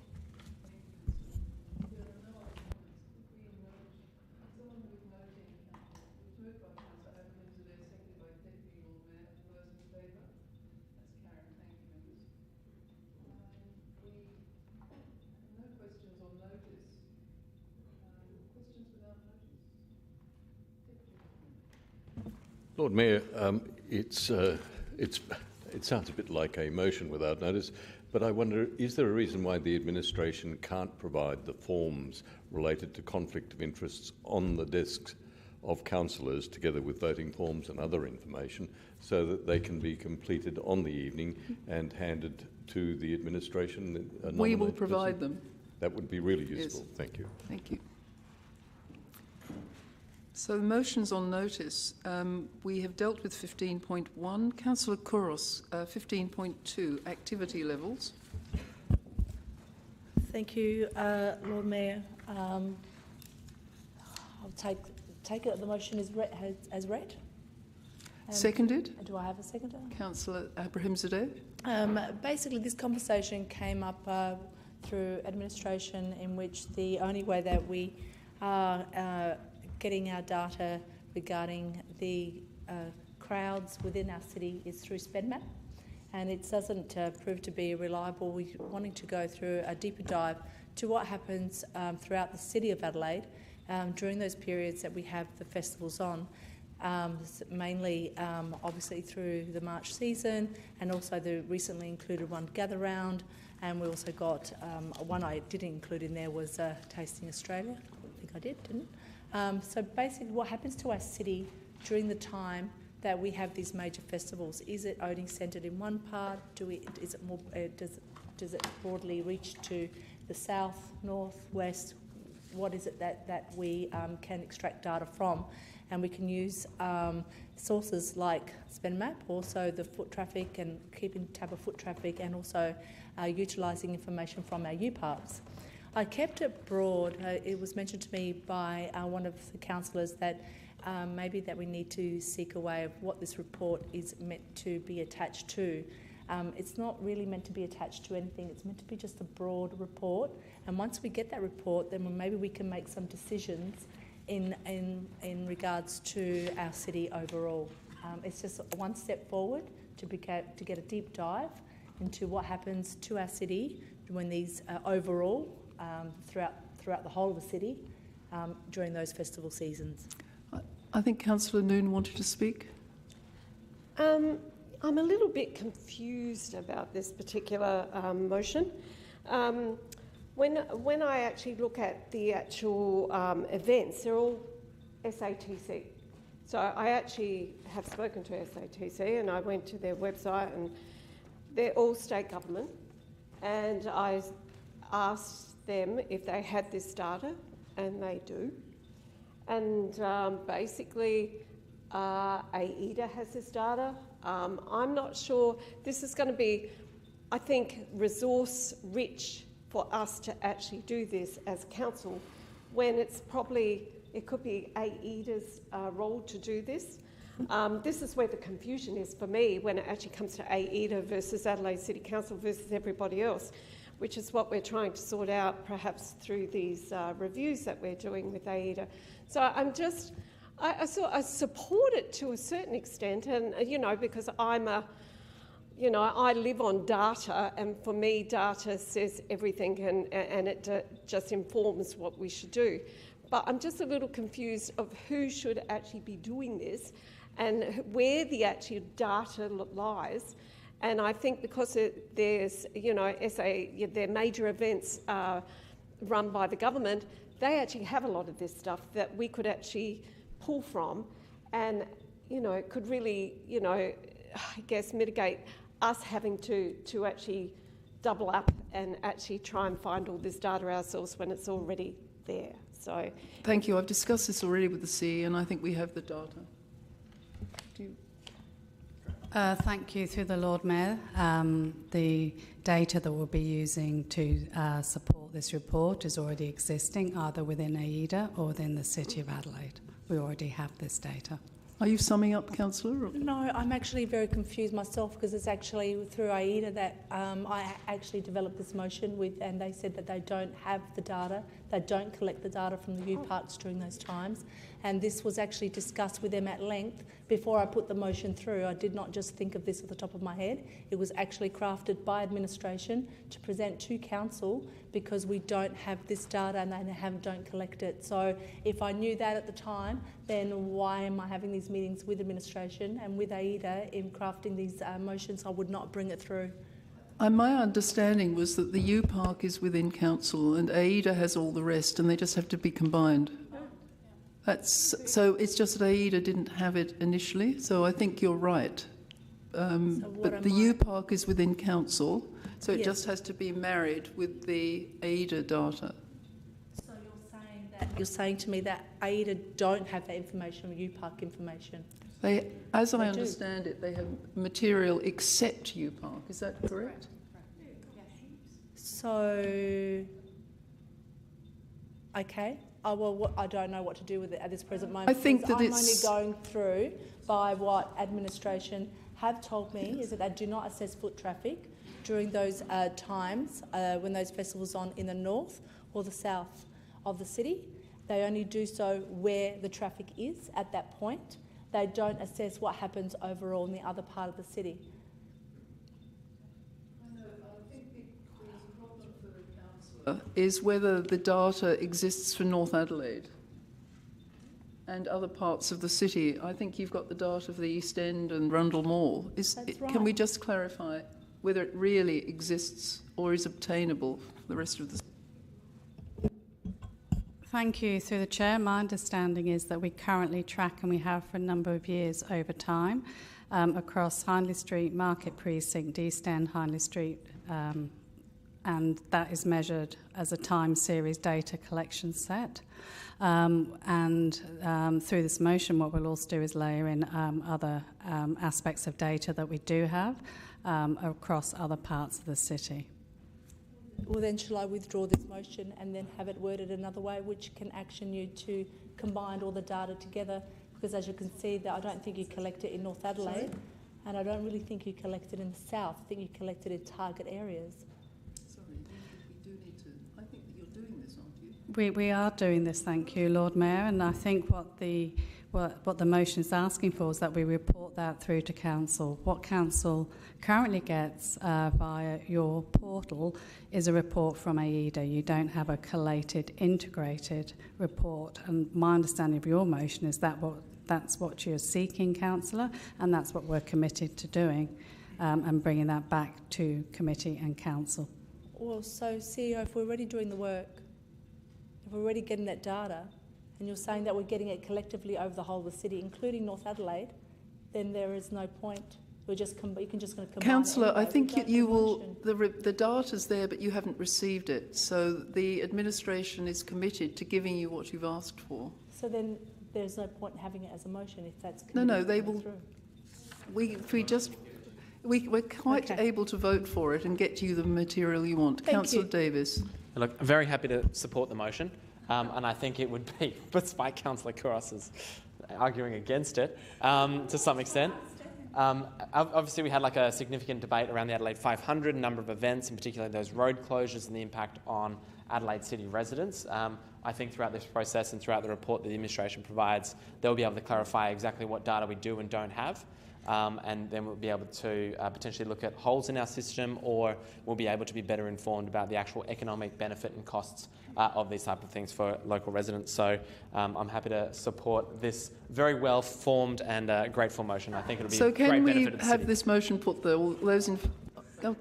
Lord Mayor, it sounds a bit like a motion without notice, but I wonder, is there a reason why the administration can't provide the forms related to conflict of interests on the desks of councillors together with voting forms and other information so that they can be completed on the evening and handed to the administration? We will provide them. That would be really useful. Yes. Thank you. Thank you. So the motions on notice, we have dealt with 15.1. Councillor Kouros, 15.2, activity levels. Thank you, Lord Mayor. I'll take it. The motion is as read. Seconded. Do I have a seconder? Councillor Abrahimzadeh. Basically, this conversation came up through administration, in which the only way that we are getting our data regarding the crowds within our city is through SpendMap, and it doesn't prove to be reliable. We're wanting to go through a deeper dive to what happens throughout the city of Adelaide during those periods that we have the festivals on. Mainly obviously through the March season, and also the recently included one, Gather Round, and we also got one I didn't include in there was Tasting Australia. I think I did, didn't? So basically what happens to our city during the time that we have these major festivals? Is it only centred in one part? Is it more? Does it broadly reach to the south, north, west? What is it that we can extract data from? And we can use sources like SpendMap, also the foot traffic and keeping tab of foot traffic, and also utilising information from our U-Parks. I kept it broad. It was mentioned to me by one of the councillors that maybe that we need to seek a way of what this report is meant to be attached to. It's not really meant to be attached to anything. It's meant to be just a broad report. And once we get that report, then maybe we can make some decisions in regards to our city overall. It's just one step forward to get a deep dive into what happens to our city when these overall throughout the whole of the city during those festival seasons. I think Councillor Noon wanted to speak. I'm a little bit confused about this particular motion. When I actually look at the actual events, they're all SATC. So I actually have spoken to SATC, and I went to their website, and they're all state government. And I asked them if they had this data, and they do. And basically, AIDA has this data. I'm not sure. This is going to be, I think, resource-rich for us to actually do this as council, when it's probably, it could be AIDA's role to do this. This is where the confusion is for me when it actually comes to AIDA versus Adelaide City Council versus everybody else, which is what we're trying to sort out perhaps through these reviews that we're doing with AIDA. So I support it to a certain extent, and because I live on data, and for me, data says everything, and it just informs what we should do. But I'm just a little confused of who should actually be doing this, and where the actual data lies. And I think because there's, their major events run by the government, they actually have a lot of this stuff that we could actually pull from, and it could really, I guess, mitigate us having to actually double up and actually try and find all this data ourselves when it's already there. So thank you. I've discussed this already with the CE, and I think we have the data. Thank you, through the Lord Mayor. The data that we'll be using to support this report is already existing, either within AIDA or within the City of Adelaide. We already have this data. Are you summing up, Councillor? No, I'm actually very confused myself, because it's actually through AIDA that I actually developed this motion with, and they said that they don't have the data, they don't collect the data from the U-Parks during those times. And this was actually discussed with them at length before I put the motion through. I did not just think of this at the top of my head. It was actually crafted by administration to present to council, because we don't have this data and they don't collect it. So if I knew that at the time, then why am I having these meetings with administration and with AIDA in crafting these motions? I would not bring it through. My understanding was that the U-Park is within council and AIDA has all the rest, and they just have to be combined. So it's just that AIDA didn't have it initially, so I think you're right. But the U-Park is within council, so it just has to be married with the AIDA data. So you're saying to me that AIDA don't have that information, U-Park information? As I understand it, they have material except U-Park. Is that correct? So, okay. Oh, well, I don't know what to do with it at this present moment. I think that I'm only going through by what administration have told me, is that they do not assess foot traffic during those times when those festivals are on in the north or the south of the city. They only do so where the traffic is at that point. They don't assess what happens overall in the other part of the city. Is whether the data exists for North Adelaide and other parts of the city. I think you've got the data for the East End and Rundle Mall. Can we just clarify whether it really exists or is obtainable for the rest of the city? Thank you. Through the Chair, my understanding is that we currently track, and we have for a number of years over time, across Hindley Street, Market Precinct, East End, Hindley Street, and that is measured as a time series data collection set. Through this motion, what we'll also do is layer in other aspects of data that we do have across other parts of the city. Well, then shall I withdraw this motion and then have it worded another way, which can action you to combine all the data together? Because as you can see, that I don't think you collect it in North Adelaide, and I don't really think you collect it in the south. I think you collect it in target areas. We are doing this, thank you, Lord Mayor, and I think what the motion is asking for is that we report that through to Council. What Council currently gets via your portal is a report from AIDA. You don't have a collated, integrated report, and my understanding of your motion is that that's what you're seeking, Councillor, and that's what we're committed to doing, and bringing that back to Committee and Council. Well, so CEO, if we're already doing the work, if we're already getting that data, and you're saying that we're getting it collectively over the whole of the city, including North Adelaide, then there is no point. You can just going to combine. Councillor, I think you will. The data's there, but you haven't received it. So the administration is committed to giving you what you've asked for. So then there's no point in having it as a motion if that's no. They will. We're quite able to vote for it and get you the material you want. Councillor Davis. Look, I'm very happy to support the motion, and I think it would be, despite Councillor Kouros's arguing against it to some extent. Obviously, we had like a significant debate around the Adelaide 500, a number of events, in particular those road closures and the impact on Adelaide City residents. I think throughout this process and throughout the report that the administration provides, they'll be able to clarify exactly what data we do and don't have. And then we'll be able to potentially look at holes in our system, or we'll be able to be better informed about the actual economic benefit and costs of these type of things for local residents. So I'm happy to support this very well formed and grateful motion. I think it'll be a great benefit to the city. So can we have this motion put there? All those in...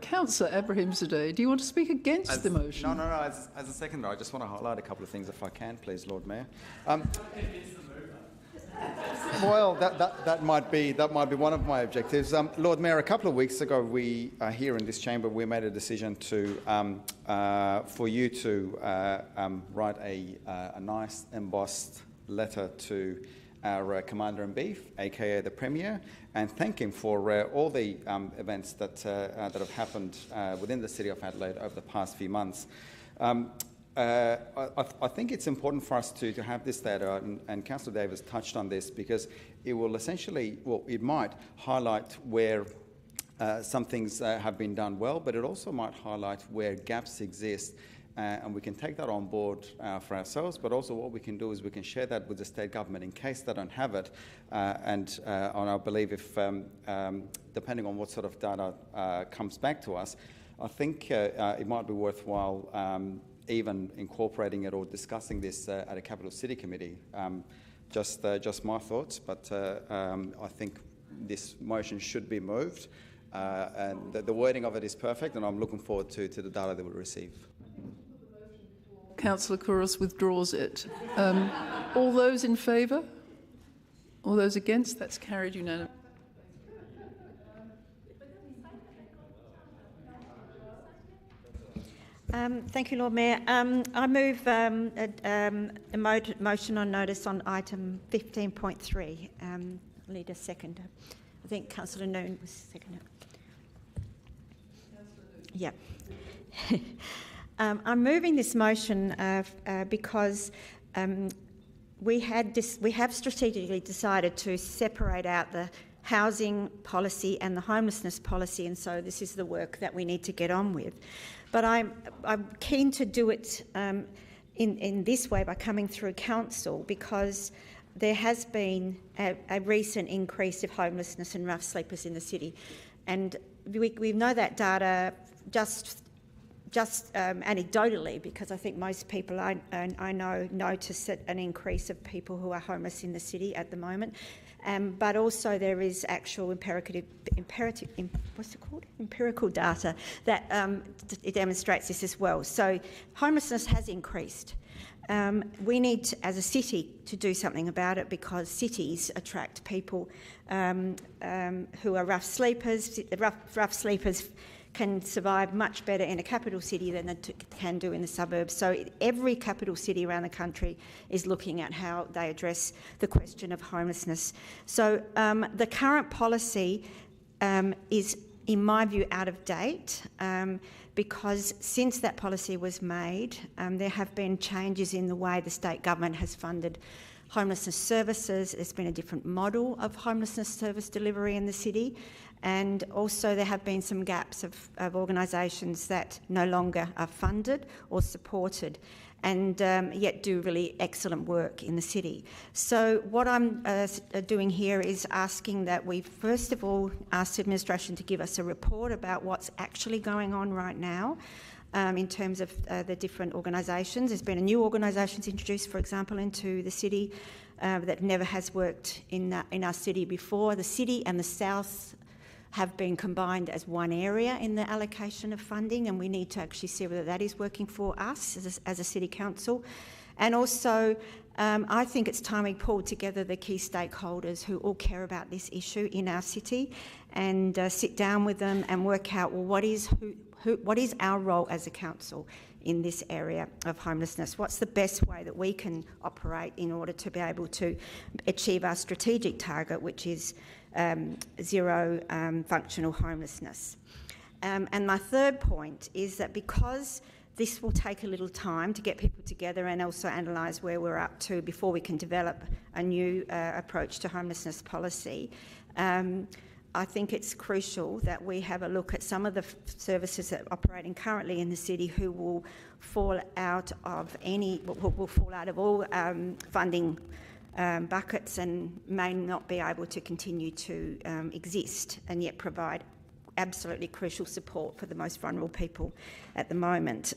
Councillor Abrahimzadeh, do you want to speak against the motion? No. As a seconder, I just want to highlight a couple of things, if I can, please, Lord Mayor. Well, that might be one of my objectives. Lord Mayor, a couple of weeks ago, we here in this chamber, we made a decision to for you to write a nice embossed letter to our Commander-in-Chief, aka the Premier, and thank him for all the events that have happened within the City of Adelaide over the past few months. I think it's important for us to have this data, and Councillor Davis touched on this, because it will essentially, well, it might highlight where some things have been done well, but it also might highlight where gaps exist, and we can take that on board for ourselves, but also what we can do is we can share that with the state government in case they don't have it, and I believe if, depending on what sort of data comes back to us, I think it might be worthwhile even incorporating it or discussing this at a Capital City Committee. Just my thoughts, but I think this motion should be moved, and the wording of it is perfect, and I'm looking forward to the data that we receive. Councillor Kouros withdraws it. All those in favour? All those against? That's carried unanimously. Thank you, Lord Mayor. I move a motion on notice on item 15.3. I need a seconder. I think Councillor Noon was seconder. Yeah. I'm moving this motion because we have strategically decided to separate out the housing policy and the homelessness policy, and so this is the work that we need to get on with. But I'm keen to do it in this way by coming through council, because there has been a recent increase of homelessness and rough sleepers in the city, and we know that data just anecdotally, because I think most people I know notice an increase of people who are homeless in the city at the moment. But also there is actual empirical data that it demonstrates this as well. So homelessness has increased. We need, as a city, to do something about it, because cities attract people who are rough sleepers. Rough sleepers can survive much better in a capital city than they can do in the suburbs. So every capital city around the country is looking at how they address the question of homelessness. So the current policy is, in my view, out of date, because since that policy was made, there have been changes in the way the state government has funded homelessness services. There's been a different model of homelessness service delivery in the city, and also there have been some gaps of organisations that no longer are funded or supported, and yet do really excellent work in the city. So what I'm doing here is asking that we first of all ask the administration to give us a report about what's actually going on right now in terms of the different organisations. There's been a new organisation introduced, for example, into the city that never has worked in our city before. The city and the south have been combined as one area in the allocation of funding, and we need to actually see whether that is working for us as a city council. And also, I think it's time we pulled together the key stakeholders who all care about this issue in our city, and sit down with them and work out, well, what is our role as a council in this area of homelessness? What's the best way that we can operate in order to be able to achieve our strategic target, which is zero functional homelessness? And my third point is that because this will take a little time to get people together and also analyse where we're up to before we can develop a new approach to homelessness policy, I think it's crucial that we have a look at some of the services that are operating currently in the city who will fall out of all funding buckets and may not be able to continue to exist and yet provide absolutely crucial support for the most vulnerable people at the moment.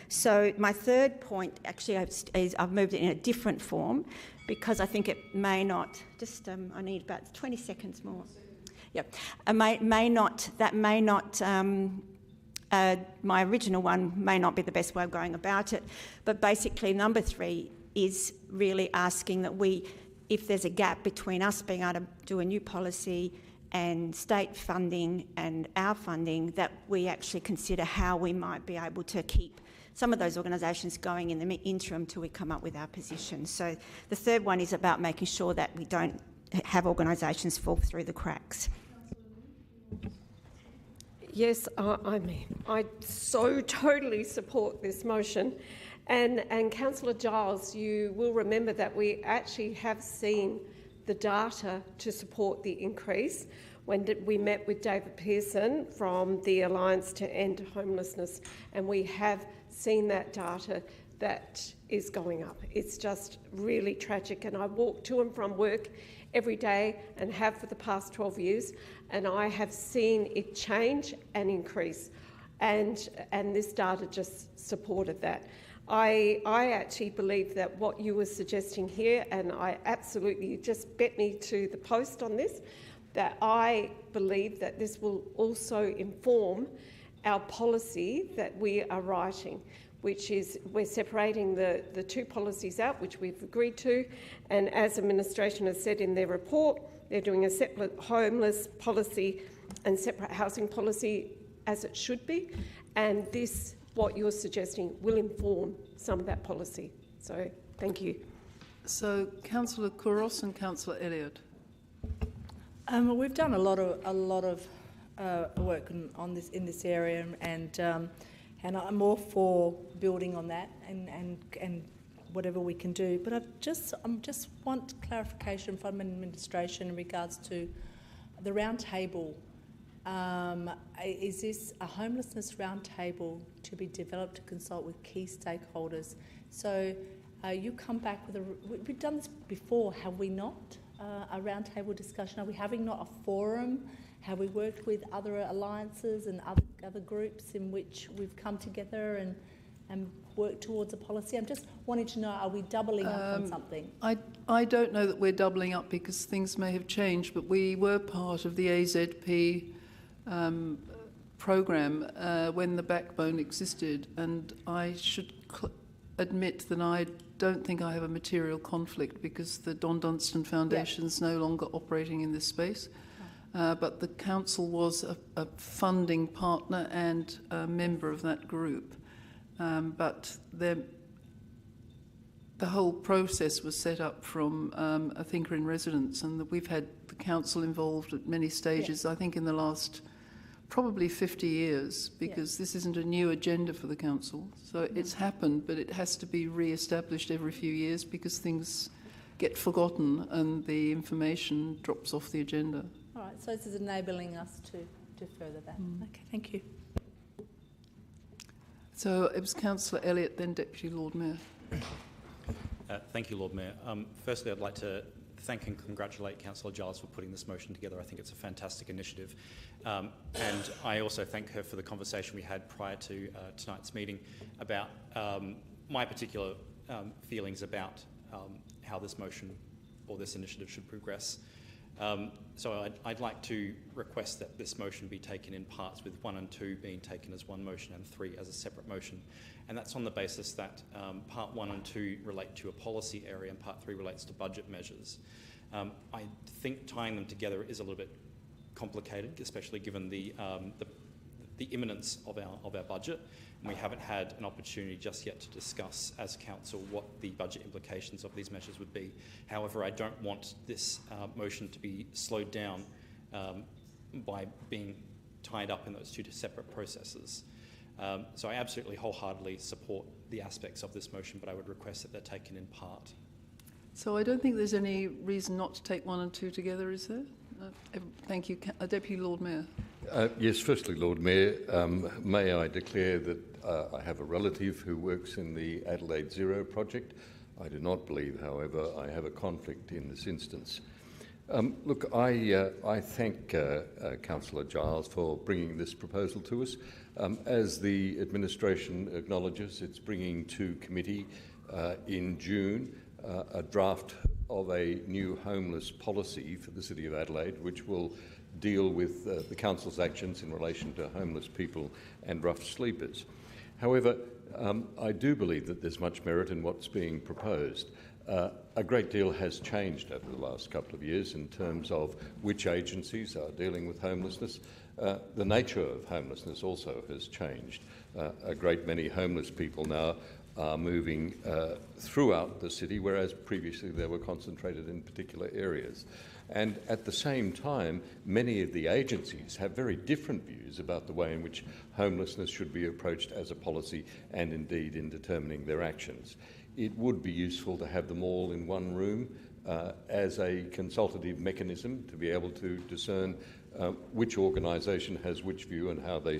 So my third point actually is I've moved it in a different form, because I think it may not, I need about 20 seconds more. Yep. My original one may not be the best way of going about it, but basically number 3 is really asking that if there's a gap between us being able to do a new policy and state funding and our funding, that we actually consider how we might be able to keep some of those organisations going in the interim till we come up with our position. So the third one is about making sure that we don't have organisations fall through the cracks. Yes, I so totally support this motion. And Councillor Giles, you will remember that we actually have seen the data to support the increase when we met with David Pearson from the Alliance to End Homelessness, and we have seen that data that is going up. It's just really tragic, and I walk to and from work every day and have for the past 12 years, and I have seen it change and increase, and this data just supported that. I actually believe that what you were suggesting here, and I absolutely just bet me to the post on this, that I believe that this will also inform our policy that we are writing, which is we're separating the two policies out, which we've agreed to, and as administration has said in their report, they're doing a separate homeless policy and separate housing policy as it should be, and this, what you're suggesting, will inform some of that policy. So, thank you. So, Councillor Couros and Councillor Elliott. We've done a lot of work on this in this area, and I'm all for building on that and whatever we can do. But I just want clarification from administration in regards to the round table. Is this a homelessness round table to be developed to consult with key stakeholders? So you come back with we've done this before, have we not? A roundtable discussion. Are we having not a forum? Have we worked with other alliances and other groups in which we've come together and worked towards a policy? I'm just wanting to know, are we doubling up on something? I don't know that we're doubling up because things may have changed, but we were part of the AZP programme when the backbone existed, and I should admit that I don't think I have a material conflict because the Don Dunstan Foundation is no longer operating in this space. But the council was a funding partner and a member of that group. But the whole process was set up from a thinker in residence, and we've had the council involved at many stages, I think in the last probably 50 years, because this isn't a new agenda for the council. So it's happened, but it has to be re-established every few years because things get forgotten and the information drops off the agenda. All right, so this is enabling us to further that. Okay, thank you. So it was Councillor Elliott, then Deputy Lord Mayor. Thank you, Lord Mayor. Firstly, I'd like to thank and congratulate Councillor Giles for putting this motion together. I think it's a fantastic initiative. And I also thank her for the conversation we had prior to tonight's meeting about my particular feelings about how this motion or this initiative should progress. So I'd like to request that this motion be taken in parts, with 1 and 2 being taken as one motion and 3 as a separate motion. And that's on the basis that part 1 and 2 relate to a policy area and part 3 relates to budget measures. I think tying them together is a little bit complicated, especially given the imminence of our budget, and we haven't had an opportunity just yet to discuss as council what the budget implications of these measures would be. However, I don't want this motion to be slowed down by being tied up in those two separate processes. So I absolutely wholeheartedly support the aspects of this motion, but I would request that they're taken in part. So I don't think there's any reason not to take 1 and 2 together, is there? Thank you. Deputy Lord Mayor. Yes, firstly, Lord Mayor, may I declare that I have a relative who works in the Adelaide Zero project. I do not believe, however, I have a conflict in this instance. Look, I thank Councillor Giles for bringing this proposal to us. As the administration acknowledges, it's bringing to committee in June a draft of a new homeless policy for the City of Adelaide, which will deal with the council's actions in relation to homeless people and rough sleepers. However, I do believe that there's much merit in what's being proposed. A great deal has changed over the last couple of years in terms of which agencies are dealing with homelessness. The nature of homelessness also has changed. A great many homeless people now are moving throughout the city, whereas previously they were concentrated in particular areas. And at the same time, many of the agencies have very different views about the way in which homelessness should be approached as a policy and indeed in determining their actions. It would be useful to have them all in one room as a consultative mechanism to be able to discern which organisation has which view and how they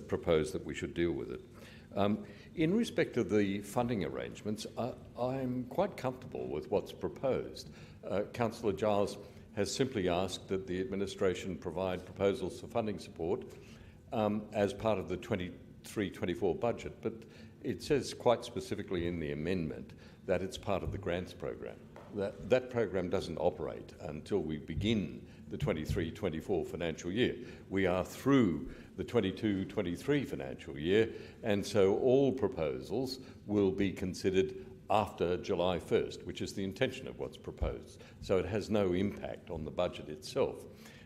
propose that we should deal with it. In respect of the funding arrangements, I'm quite comfortable with what's proposed. Councillor Giles has simply asked that the administration provide proposals for funding support as part of the 23-24 budget, but it says quite specifically in the amendment that it's part of the grants program. That program doesn't operate until we begin the 23-24 financial year. We are through the 22-23 financial year, and so all proposals will be considered after July 1st, which is the intention of what's proposed. So it has no impact on the budget itself.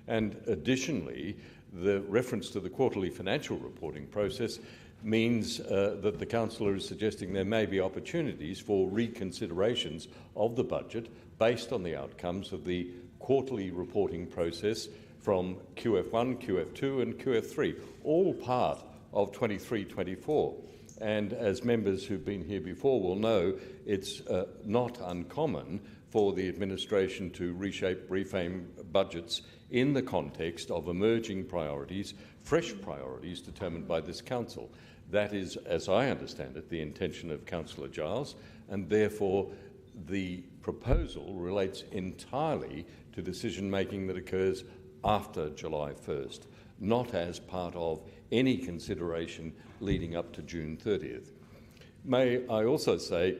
And additionally, the reference to the quarterly financial reporting process means that the councillor is suggesting there may be opportunities for reconsiderations of the budget based on the outcomes of the quarterly reporting process from QF1, QF2 and QF3, all part of 23-24. And as members who've been here before will know, it's not uncommon for the administration to reshape, reframe budgets in the context of emerging priorities, fresh priorities determined by this council. That is, as I understand it, the intention of Councillor Giles, and therefore the proposal relates entirely to decision-making that occurs after July 1st, not as part of any consideration leading up to June 30th. May I also say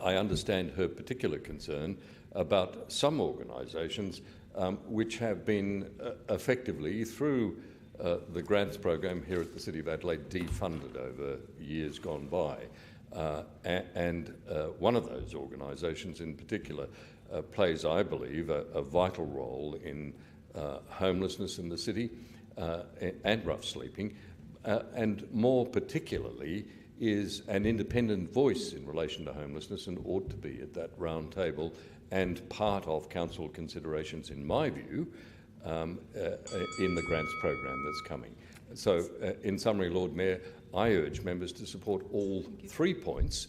I understand her particular concern about some organisations which have been effectively, through the grants program here at the City of Adelaide, defunded over years gone by. And one of those organisations in particular plays, I believe, a vital role in homelessness in the city and rough sleeping, and more particularly is an independent voice in relation to homelessness and ought to be at that round table and part of council considerations, in my view, in the grants program that's coming. So, in summary, Lord Mayor, I urge members to support all 3 points.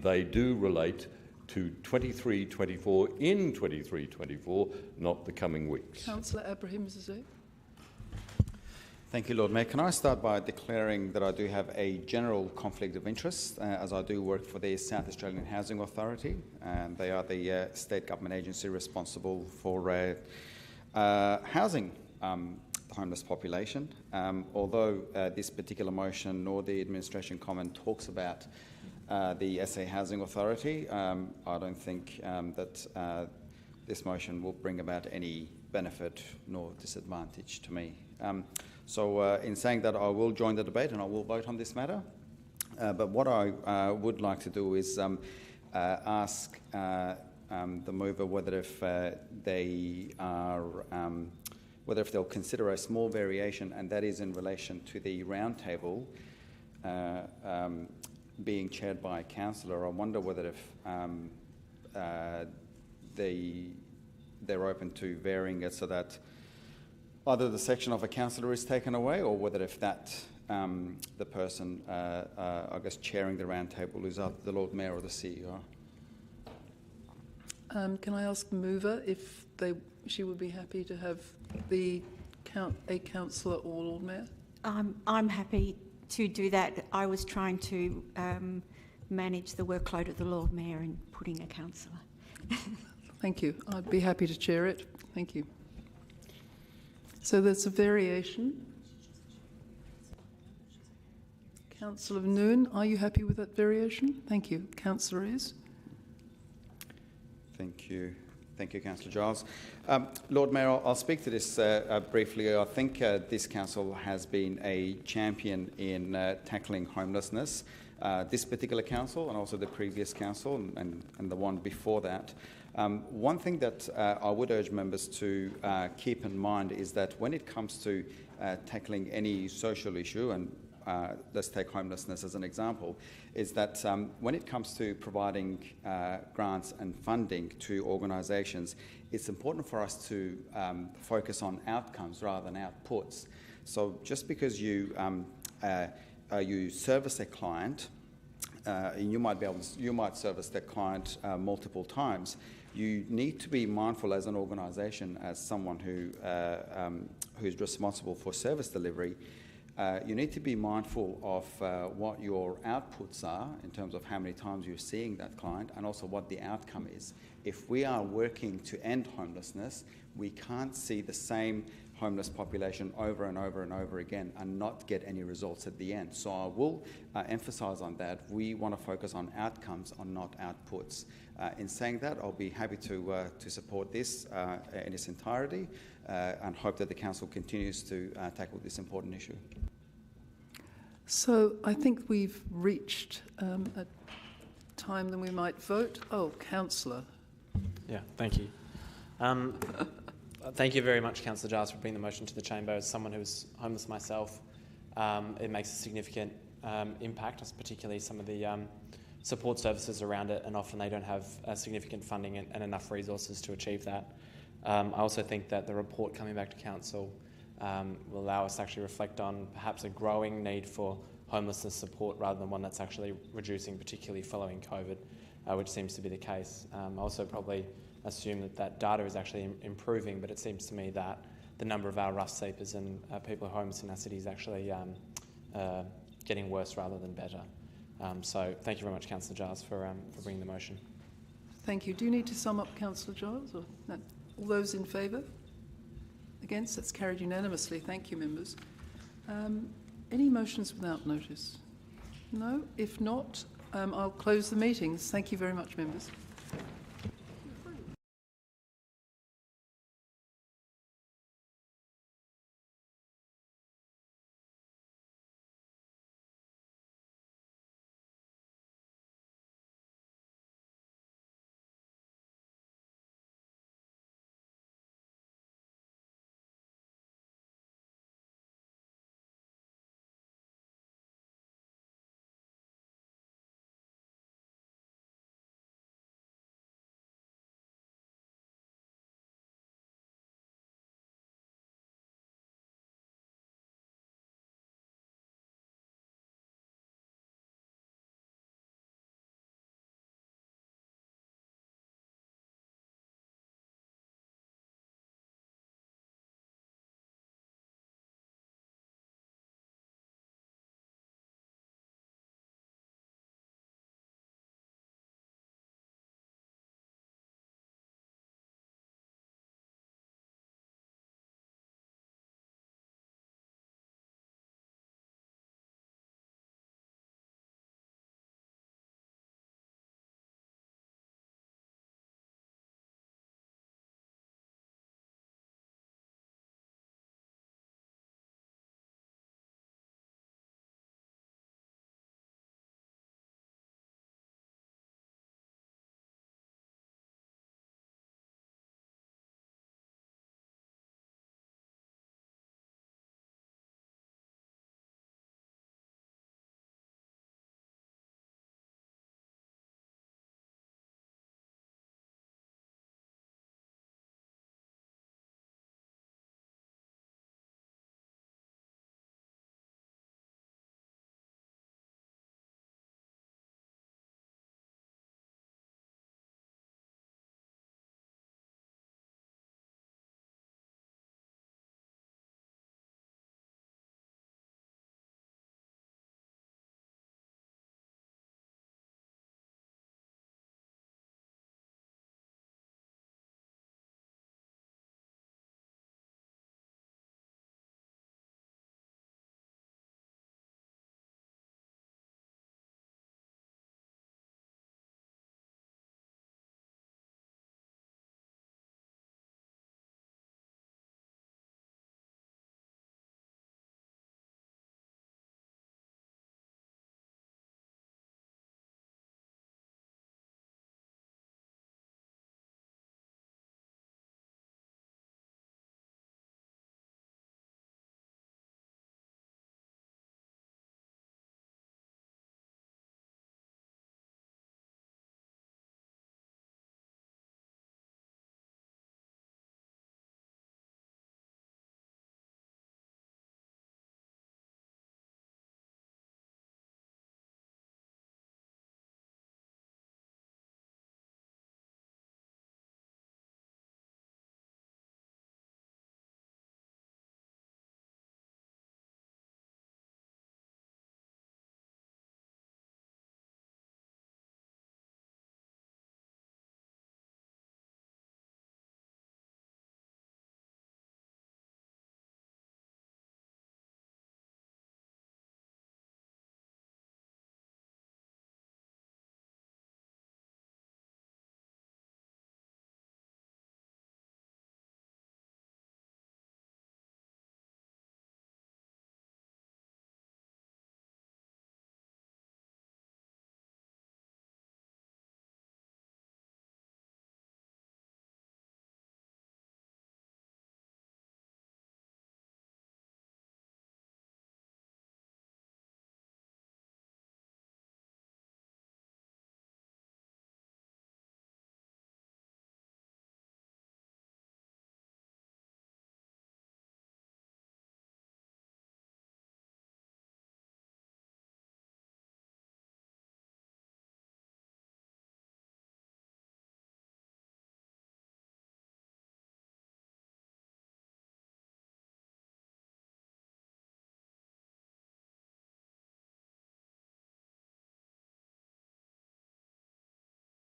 They do relate to 23-24 in 23-24, not the coming weeks. Councillor Abraham Zizek. Thank you, Lord Mayor. Can I start by declaring that I do have a general conflict of interest, as I do work for the South Australian Housing Authority, and they are the state government agency responsible for housing the homeless population. Although this particular motion nor the administration comment talks about the SA Housing Authority, I don't think that this motion will bring about any benefit nor disadvantage to me. So in saying that, I will join the debate and I will vote on this matter. But what I would like to do is ask the mover whether if they'll consider a small variation, and that is in relation to the roundtable being chaired by a councillor. I wonder whether if they're open to varying it so that either the section of a councillor is taken away, or whether if that the person, I guess, chairing the roundtable is either the Lord Mayor or the CEO. Can I ask the mover if she would be happy to have a councillor or Lord Mayor? I'm happy to do that. I was trying to manage the workload of the Lord Mayor in putting a councillor. Thank you. I'd be happy to chair it. Thank you. So there's a variation. Councillor Noon, are you happy with that variation? Thank you. Councillor is. Thank you. Thank you, Councillor Giles. Lord Mayor, I'll speak to this briefly. I think this council has been a champion in tackling homelessness. This particular council and also the previous council and the one before that. One thing that I would urge members to keep in mind is that when it comes to tackling any social issue, and let's take homelessness as an example, is that when it comes to providing grants and funding to organisations, it's important for us to focus on outcomes rather than outputs. So just because you service a client, and you might service that client multiple times, you need to be mindful as an organisation, as someone who's responsible for service delivery. You need to be mindful of what your outputs are in terms of how many times you're seeing that client, and also what the outcome is. If we are working to end homelessness, we can't see the same homeless population over and over and over again and not get any results at the end. So I will emphasise on that. We want to focus on outcomes, on not outputs. In saying that, I'll be happy to support this in its entirety and hope that the council continues to tackle this important issue. So I think we've reached a time that we might vote. Oh, councillor. Yeah, thank you. Thank you very much, Councillor Giles, for bringing the motion to the chamber. As someone who's homeless myself, it makes a significant impact, particularly some of the support services around it, and often they don't have significant funding and enough resources to achieve that. I also think that the report coming back to council will allow us to actually reflect on perhaps a growing need for homelessness support rather than one that's actually reducing, particularly following COVID, which seems to be the case. I also probably assume that data is actually improving, but it seems to me that the number of our rough sleepers and people homeless in our city is actually getting worse rather than better. So thank you very much, Councillor Giles, for bringing the motion. Thank you. Do you need to sum up, Councillor Giles? Or no? All those in favour? Against? That's carried unanimously. Thank you, members. Any motions without notice? No? If not, I'll close the meetings. Thank you very much, members.